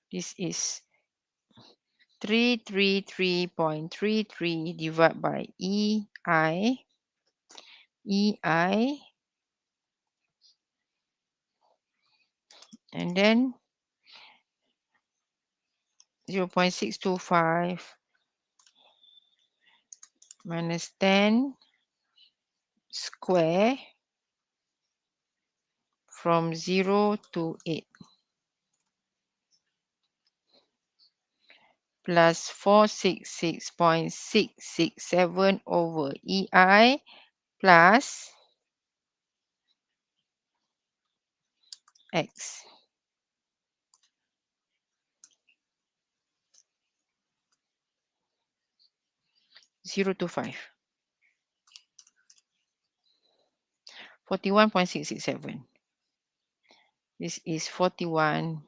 [SPEAKER 1] This is 333.33 divided by EI. And then 0.625 minus 10 square from 0 to 8 plus 466.667 over EI plus X. 0 to 5. 41.667. This is 41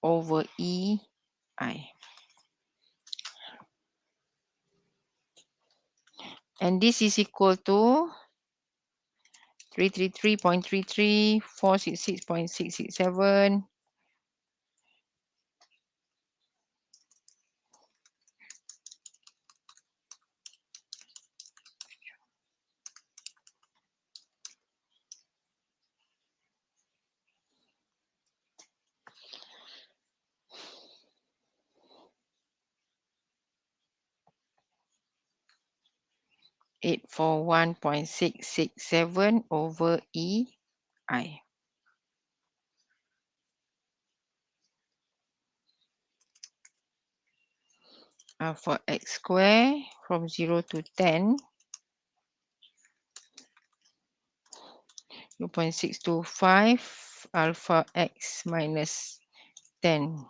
[SPEAKER 1] over EI. And this is equal to 333.33, 466.667. Eight for 1.667 over EI. For x square from 0 to 10, 0.625 alpha x minus 10.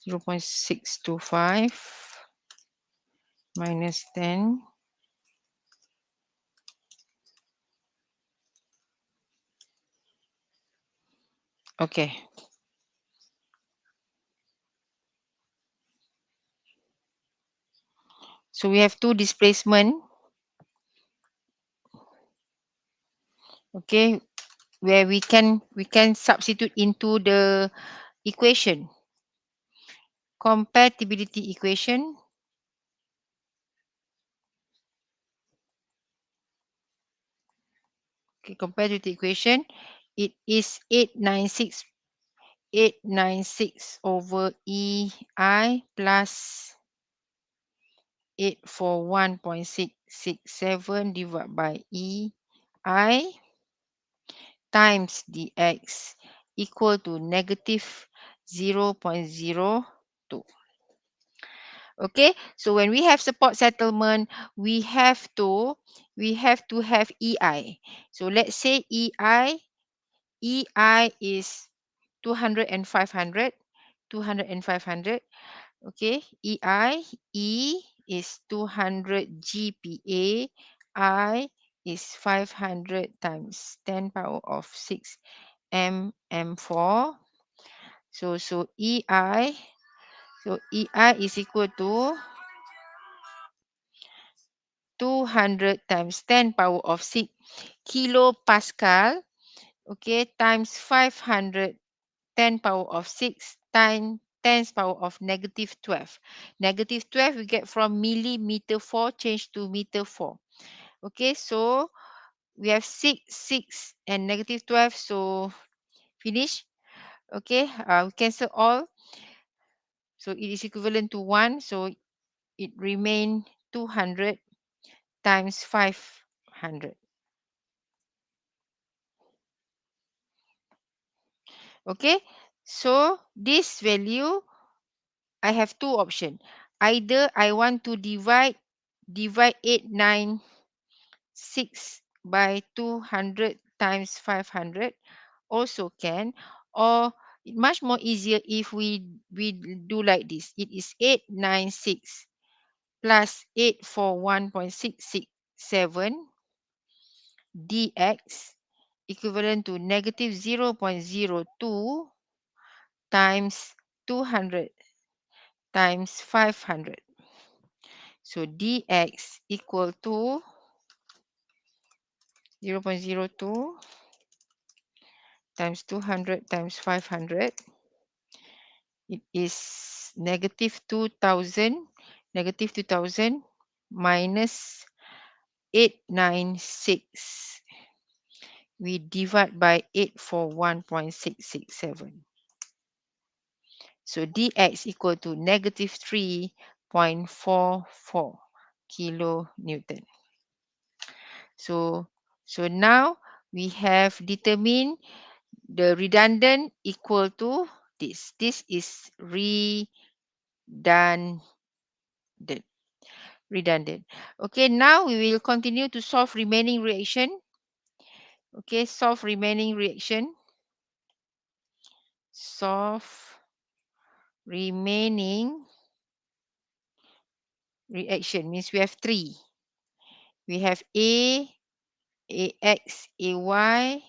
[SPEAKER 1] 0.625 minus 10. Okay. So we have two displacement, okay, where we can substitute into the equation, compatibility equation. Okay, compatibility equation, it is 896 over EI plus 841.667 divided by EI times dx equal to negative 0.02. Okay, so when we have support settlement, we have to have EI. So let's say EI is 200 and 500, 200 and 500. Okay, E is 200 GPa, I is 500 times 10 power of 6 mm4. So EI is equal to 200 times 10 power of 6 kilopascal, okay, times 500 10 power of 6 times 10 power of negative 12. Negative 12 we get from millimeter 4 change to meter 4. Okay, so we have 6, 6 and negative 12. So finish. Okay, we cancel all. So it is equivalent to 1. So it remain 200 times 500. Okay, so this value, I have two options. Either I want to divide 896 by 200 times 500, also can, or much more easier if we do like this. It is 896 plus 841.667 dx equivalent to negative 0.02 times 200 times 500. So dx equal to 0.02 times 200 times 500. It is negative 2000, negative 2000 minus 896. We divide by 841.667. So dx equal to negative 3.44 kilonewton. So now we have determined the redundant equal to this. This is redundant. Redundant. Okay, now we will continue to solve remaining reaction. Okay, solve remaining reaction. Solve remaining reaction means we have three. We have AX, AY,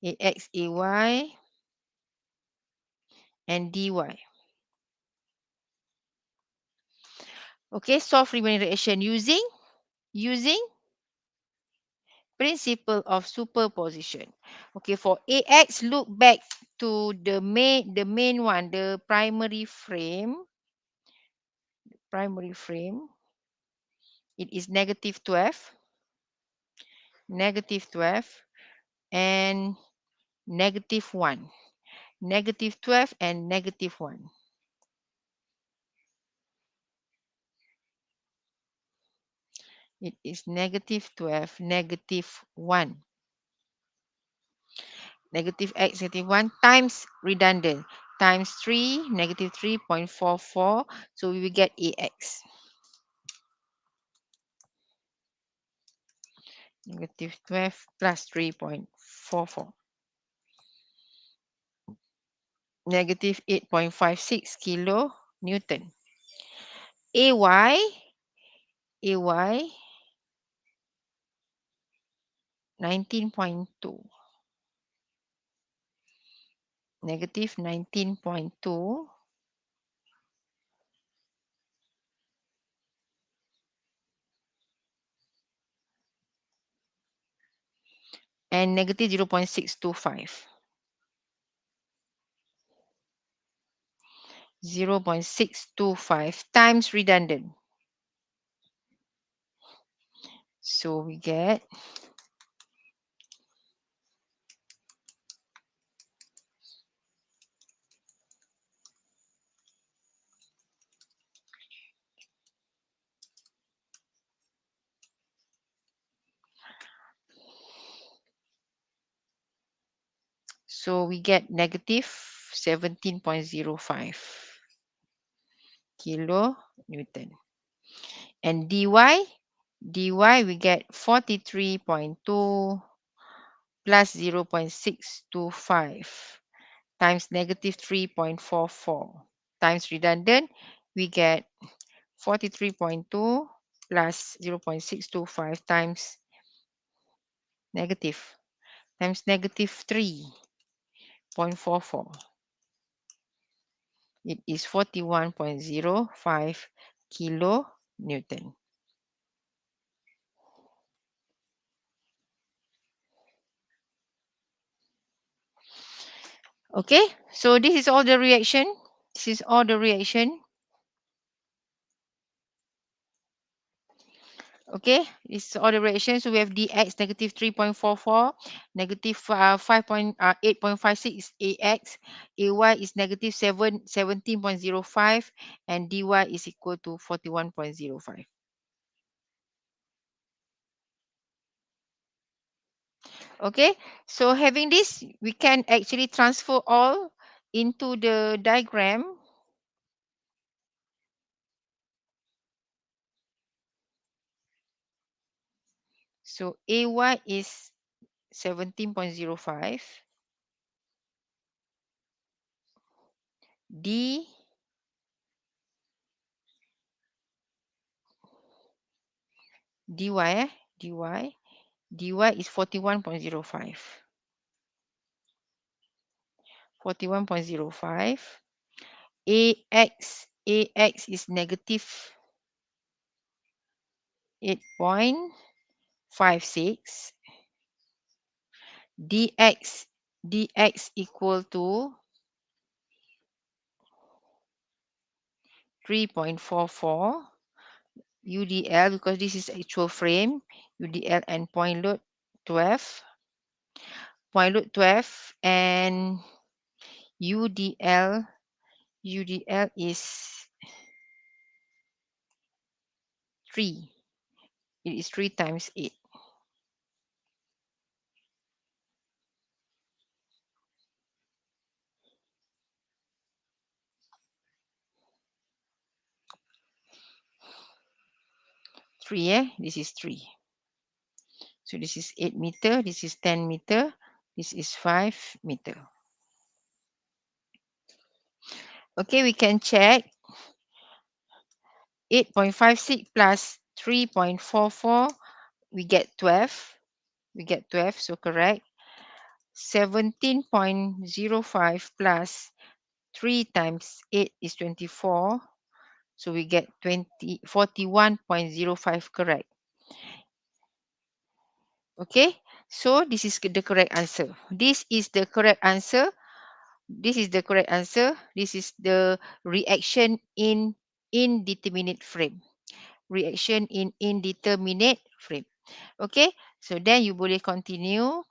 [SPEAKER 1] AX, AY, and DY. Okay, solve remaining reaction using principle of superposition. Okay, for AX, look back to the main one, the primary frame. Primary frame. It is negative 12, negative 12, and negative 1. Negative 12 and negative 1. It is negative 12, negative 1. Negative x, negative 1 times redundant. Times 3, negative 3.44. So we will get AX. Negative 12 plus 3.44. Negative 8.56 kilonewton. AY 19.2. Negative 19.2 and negative 0.625. 0.625 times redundant. So we get negative 17.05 kilonewton. And dy we get 43.2 plus 0.625 times negative 3.44 times redundant, we get 43.2 plus 0.625 times negative negative 3.44. It is 41.05 kilonewton. Okay, so this is all the reaction. This is all the reaction. Okay, this is all the reaction. So we have dx negative 3.44, negative 8.56 is ax, ay is negative 17.05, and dy is equal to 41.05. Okay, so having this, we can actually transfer all into the diagram. So ay is 17.05, d dy dy is 41.05. 41.05. Ax is negative 8.56. Dx equal to 3.44. UDL, because this is actual frame, UDL and point load 12. Point load 12 and UDL is 3. It is 3 times 8. This is 3. So this is 8 meter, this is 10 meter, this is 5 meter. Okay, we can check 8.56 plus 3.44, we get 12. We get 12, so correct. 17.05 plus 3 times 8 is 24. So we get 41.05, correct. Okay, so this is the correct answer. This is the correct answer. This is the correct answer. This is the reaction in indeterminate frame. Reaction in indeterminate frame. Okay, so then you boleh continue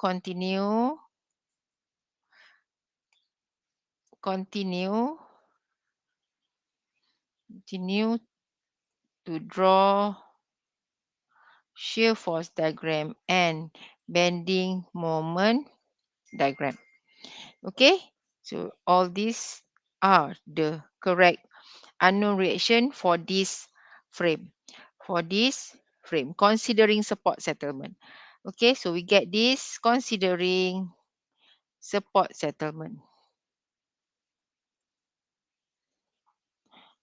[SPEAKER 1] to draw shear force diagram and bending moment diagram. Okay, so all these are the correct unknown reaction for this frame. Considering support settlement. Okay, so we get this considering support settlement.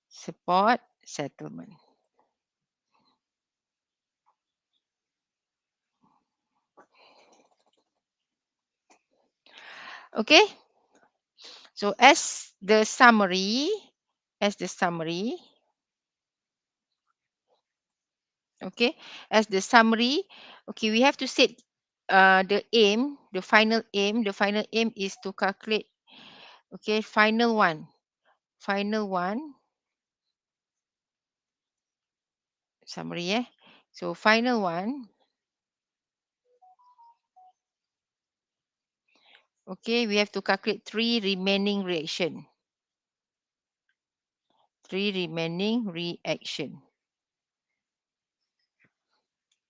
[SPEAKER 1] Support settlement. Okay, so as the summary, okay, we have to set the final aim is to calculate. Okay, final one summary. So final one. Okay, we have to calculate three remaining reaction.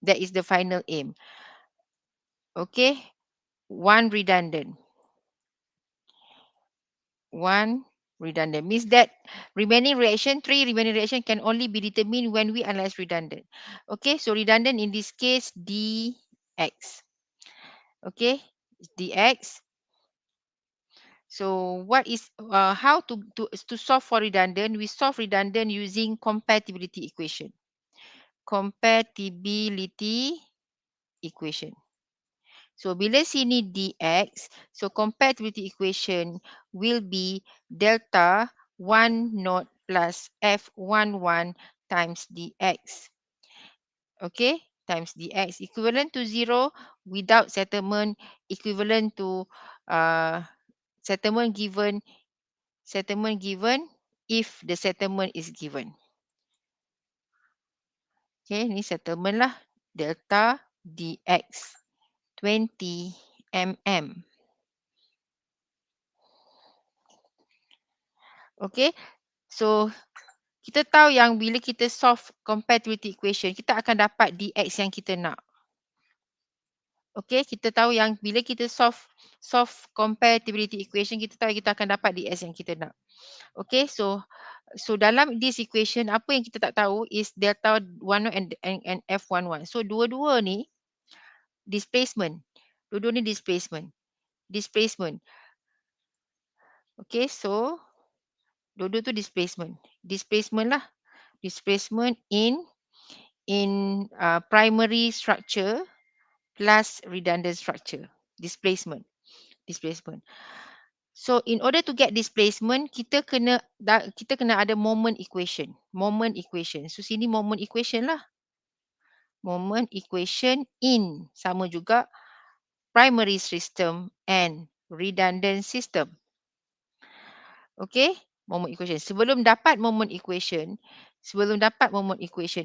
[SPEAKER 1] That is the final aim. Okay, one redundant. One redundant means that three remaining reaction can only be determined when we analyze redundant. Okay, so redundant in this case dx. Okay, dx. So what is how to solve for redundant? We solve redundant using compatibility equation. Compatibility equation. So bila sini dx, so compatibility equation will be delta 1 naught plus f11 times dx. Okay, times dx equivalent to 0 without settlement, equivalent to uh, settlement given if the settlement is given. Okay, ni settlement lah. Delta dx 20 mm. Okay, so kita tahu yang bila kita solve compatibility equation, kita akan dapat dx yang kita nak. Okay, kita tahu yang bila kita solve compatibility equation, kita tahu kita akan dapat dx yang kita nak. Okay, so dalam this equation, apa yang kita tak tahu is delta 1 and f11. So dua-dua ni displacement. Dua-dua ni displacement. Okay, so dua-dua tu displacement. Displacement lah. Displacement in primary structure plus redundant structure. Displacement. So in order to get displacement, kita kena ada moment equation. So sini moment equation lah. Moment equation in sama juga primary system and redundant system. Okay, moment equation. Sebelum dapat moment equation,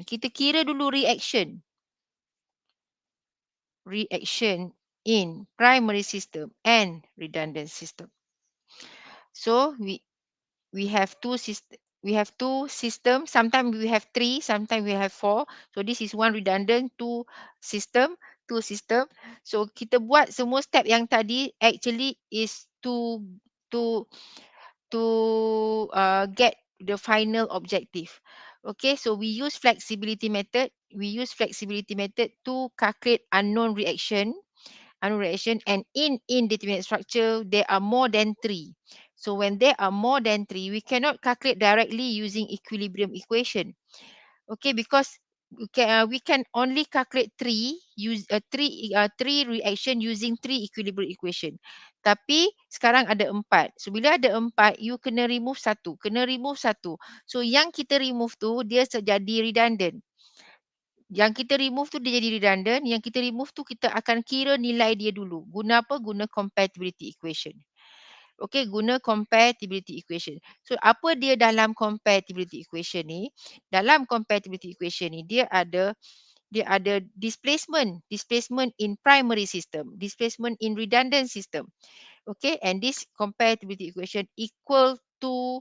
[SPEAKER 1] kita kira dulu reaction in primary system and redundant system. So we have two systems. Sometimes we have three, sometimes we have four. So this is one redundant, two system. So kita buat semua step yang tadi actually is to get the final objective. Okay, so we use flexibility method. To calculate unknown reaction, and in indeterminate structure there are more than three. So when there are more than three, we cannot calculate directly using equilibrium equation. Okay, because we can only calculate three reaction using three equilibrium equation. Tapi sekarang ada empat. So bila ada empat, you kena remove satu. So yang kita remove tu dia jadi redundant. Yang kita remove tu dia jadi redundant. Yang kita remove tu kita akan kira nilai dia dulu. Guna apa? Guna compatibility equation. Okay, guna compatibility equation. So apa dia dalam compatibility equation ni? Dalam compatibility equation ni dia ada displacement in primary system, displacement in redundant system. Okay, and this compatibility equation equal to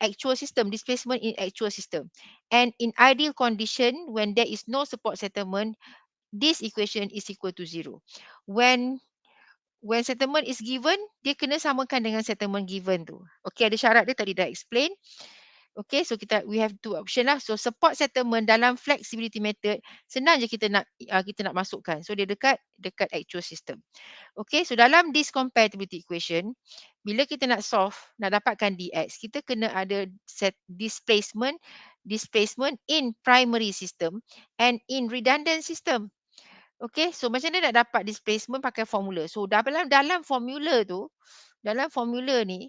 [SPEAKER 1] actual system, displacement in actual system. And in ideal condition, when there is no support settlement, this equation is equal to 0. When settlement is given, dia kena samakan dengan settlement given tu. Okay, ada syarat dia tadi dah explain. Okay, so we have two option lah. So support settlement dalam flexibility method, senang je kita nak masukkan. So dia dekat actual system. Okay, so dalam this compatibility equation, bila kita nak solve, nak dapatkan dx, kita kena ada set displacement in primary system and in redundant system. Okay, so macam mana nak dapat displacement pakai formula. So dalam formula tu, ni,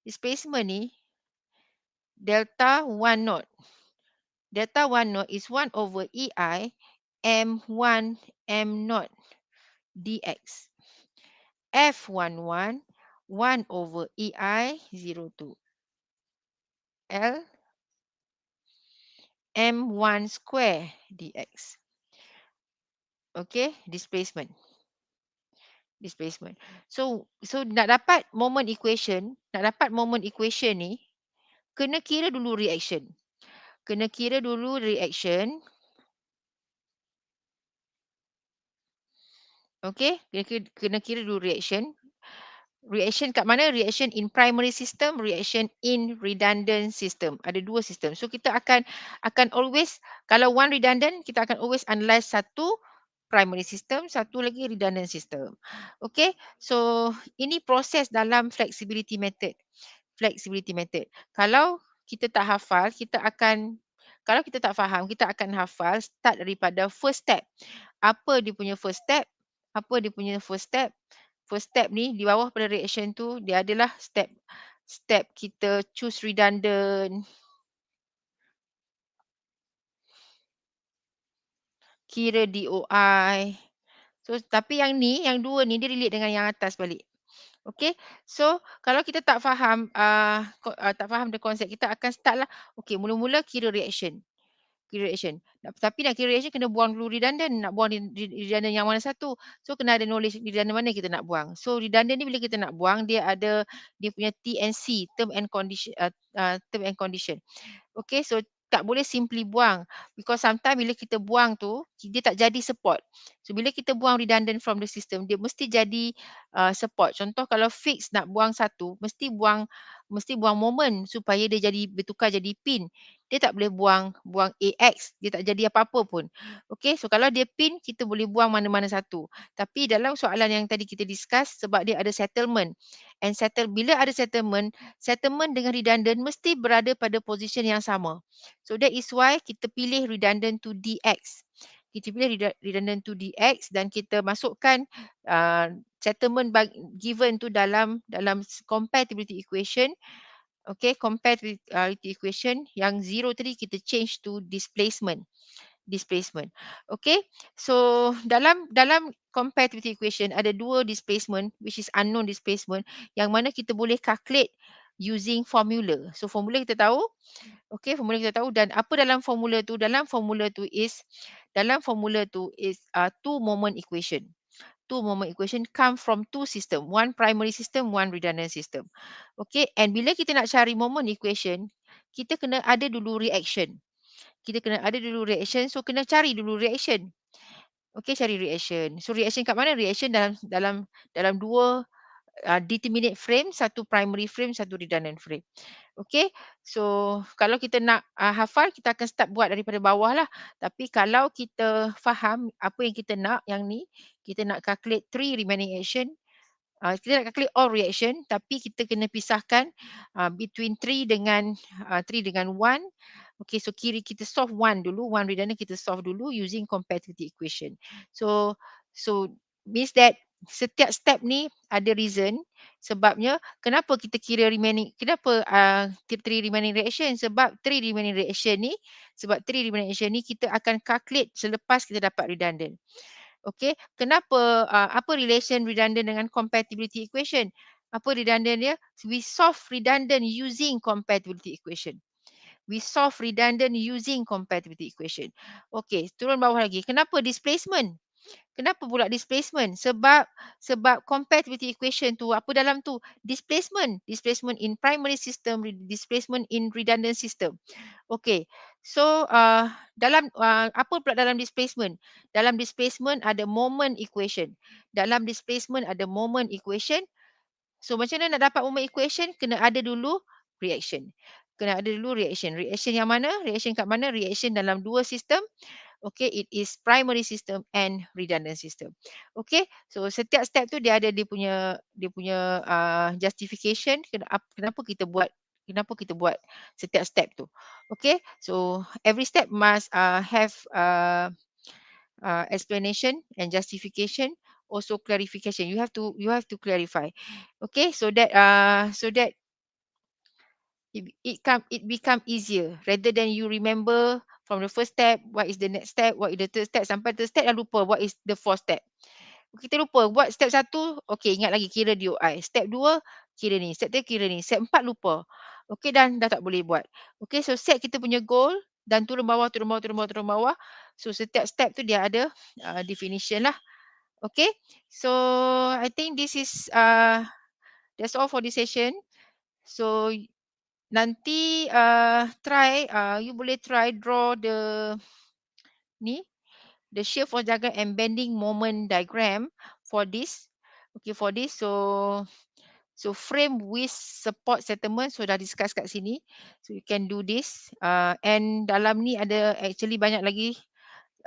[SPEAKER 1] displacement ni, delta 1 naught. Delta 1 naught is 1 over EI M1 M naught. dx. F11 1 over EI 0 to L M1 square dx. Okay, displacement. Displacement. So nak dapat moment equation ni, kena kira dulu reaction. Kena kira dulu reaction. Okay, kena kira dulu reaction. Reaction kat mana? Reaction in primary system, reaction in redundant system. Ada dua sistem. So kita akan always, kalau one redundant, kita akan always analyze satu primary system, satu lagi redundant system. Okay, so ini proses dalam flexibility method. Flexibility method. Kalau kita tak faham, kita akan hafal start daripada first step. Apa dia punya first step? Apa dia punya first step? First step ni di bawah pada reaction tu dia adalah step kita choose redundant, kira DOI. So tapi yang dua ni dia relate dengan yang atas balik. Okey. So kalau kita tak faham tak faham the konsep, kita akan start lah. Okey, mula-mula kira reaction. Kira reaction. Tapi nak kira reaction kena buang dulu redundant. Nak buang redundant yang mana satu. So kena ada knowledge redundant mana kita nak buang. So redundant ni bila kita nak buang dia ada dia punya T and C, term and condition. Term and condition. Okay, so tak boleh simply buang because sometimes bila kita buang tu dia tak jadi support. So bila kita buang redundant from the system dia mesti jadi support. Contoh kalau fix nak buang satu mesti buang moment supaya dia jadi bertukar jadi pin. Dia tak boleh buang AX, dia tak jadi apa-apa pun. Okay, so kalau dia pin kita boleh buang mana-mana satu. Tapi dalam soalan yang tadi kita discuss sebab dia ada settlement and bila ada settlement dengan redundant mesti berada pada position yang sama. So that is why kita pilih redundant to dx. Kita pilih redundant to dx dan kita masukkan settlement given tu dalam compatibility equation. Okay, compatibility equation yang zero tadi kita change to displacement. Okay, so dalam compatibility equation ada dua displacement which is unknown displacement yang mana kita boleh calculate using formula. So formula kita tahu. Okay, formula kita tahu dan apa dalam formula tu? Dalam formula tu is two moment equation. Two moment equation come from two system, one primary system, one redundant system. Okay, and bila kita nak cari moment equation, kita kena ada dulu reaction. So kena cari dulu reaction. Okay, cari reaction. So reaction kat mana? Reaction dalam dua determinate frame, satu primary frame, satu redundant frame. Okay, so kalau kita nak hafal, kita akan start buat daripada bawah lah. Tapi kalau kita faham apa yang kita nak, yang ni, kita nak calculate 3 remaining action. Kita nak calculate all reaction, tapi kita kena pisahkan between 3 dengan 1. Okay, so kiri kita solve 1 dulu, 1 redundant kita solve dulu using compatibility equation. So means that setiap step ni ada reason sebabnya kenapa kita kira remaining, kenapa 3 remaining reaction, sebab 3 remaining reaction ni kita akan calculate selepas kita dapat redundant. Okay, kenapa apa relation redundant dengan compatibility equation? Apa redundant dia? We solve redundant using compatibility equation. We solve redundant using compatibility equation. Okay, turun bawah lagi. Kenapa displacement? Kenapa pula displacement? Sebab compatibility equation tu apa dalam tu? Displacement in primary system, displacement in redundant system. Okay. So apa pula dalam displacement? Dalam displacement ada moment equation. So macam mana nak dapat moment equation? Kena ada dulu reaction. Reaction yang mana? Reaction kat mana? Reaction dalam dua sistem. Okay, it is primary system and redundant system. Okay, so setiap step tu dia ada dia punya justification kenapa kita buat setiap step tu. Okay, so every step must have explanation and justification, also clarification. You have to clarify. Okay, so that it become easier rather than you remember from the first step what is the next step, what is the third step, sampai third step dah lupa what is the fourth step. kita lupa buat step satu, okey ingat lagi kira DOI. Step 2 kira ni, step 3 kira ni, step 4 lupa. Okey dah tak boleh buat. Okey so set kita punya goal dan turun bawah, turun bawah, turun bawah, turun bawah. So setiap step tu dia ada definition lah. Okey. So I think this is that's all for this session. So nanti try you boleh try draw ni the shape for diagram and bending moment diagram for this. Okay, for this. So frame with support settlement. So dah discuss kat sini. So you can do this. And dalam ni ada actually banyak lagi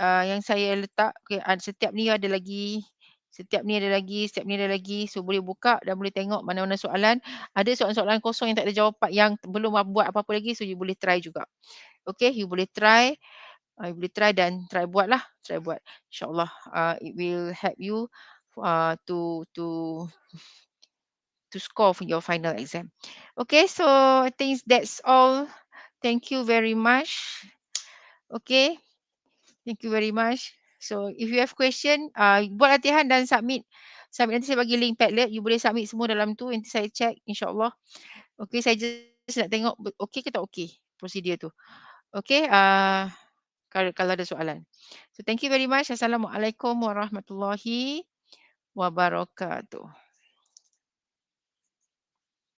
[SPEAKER 1] yang saya letak. Okay, setiap ni ada lagi. Setiap ni ada lagi, setiap ni ada lagi. So boleh buka dan boleh tengok mana-mana soalan. Ada soalan-soalan kosong yang tak ada jawapan, yang belum buat apa-apa lagi. So you boleh try juga. Okay, you boleh try. You boleh try dan try buatlah, try buat. InsyaAllah it will help you to score for your final exam. Okay, so I think that's all. Thank you very much. Okay, thank you very much. So if you have question, buat latihan dan submit. Submit nanti saya bagi link Padlet. You boleh submit semua dalam tu. Nanti saya check insyaAllah. Okay, saya just nak tengok okay ke tak okay prosedur tu. Okay, kalau ada soalan. So thank you very much. Assalamualaikum warahmatullahi wabarakatuh.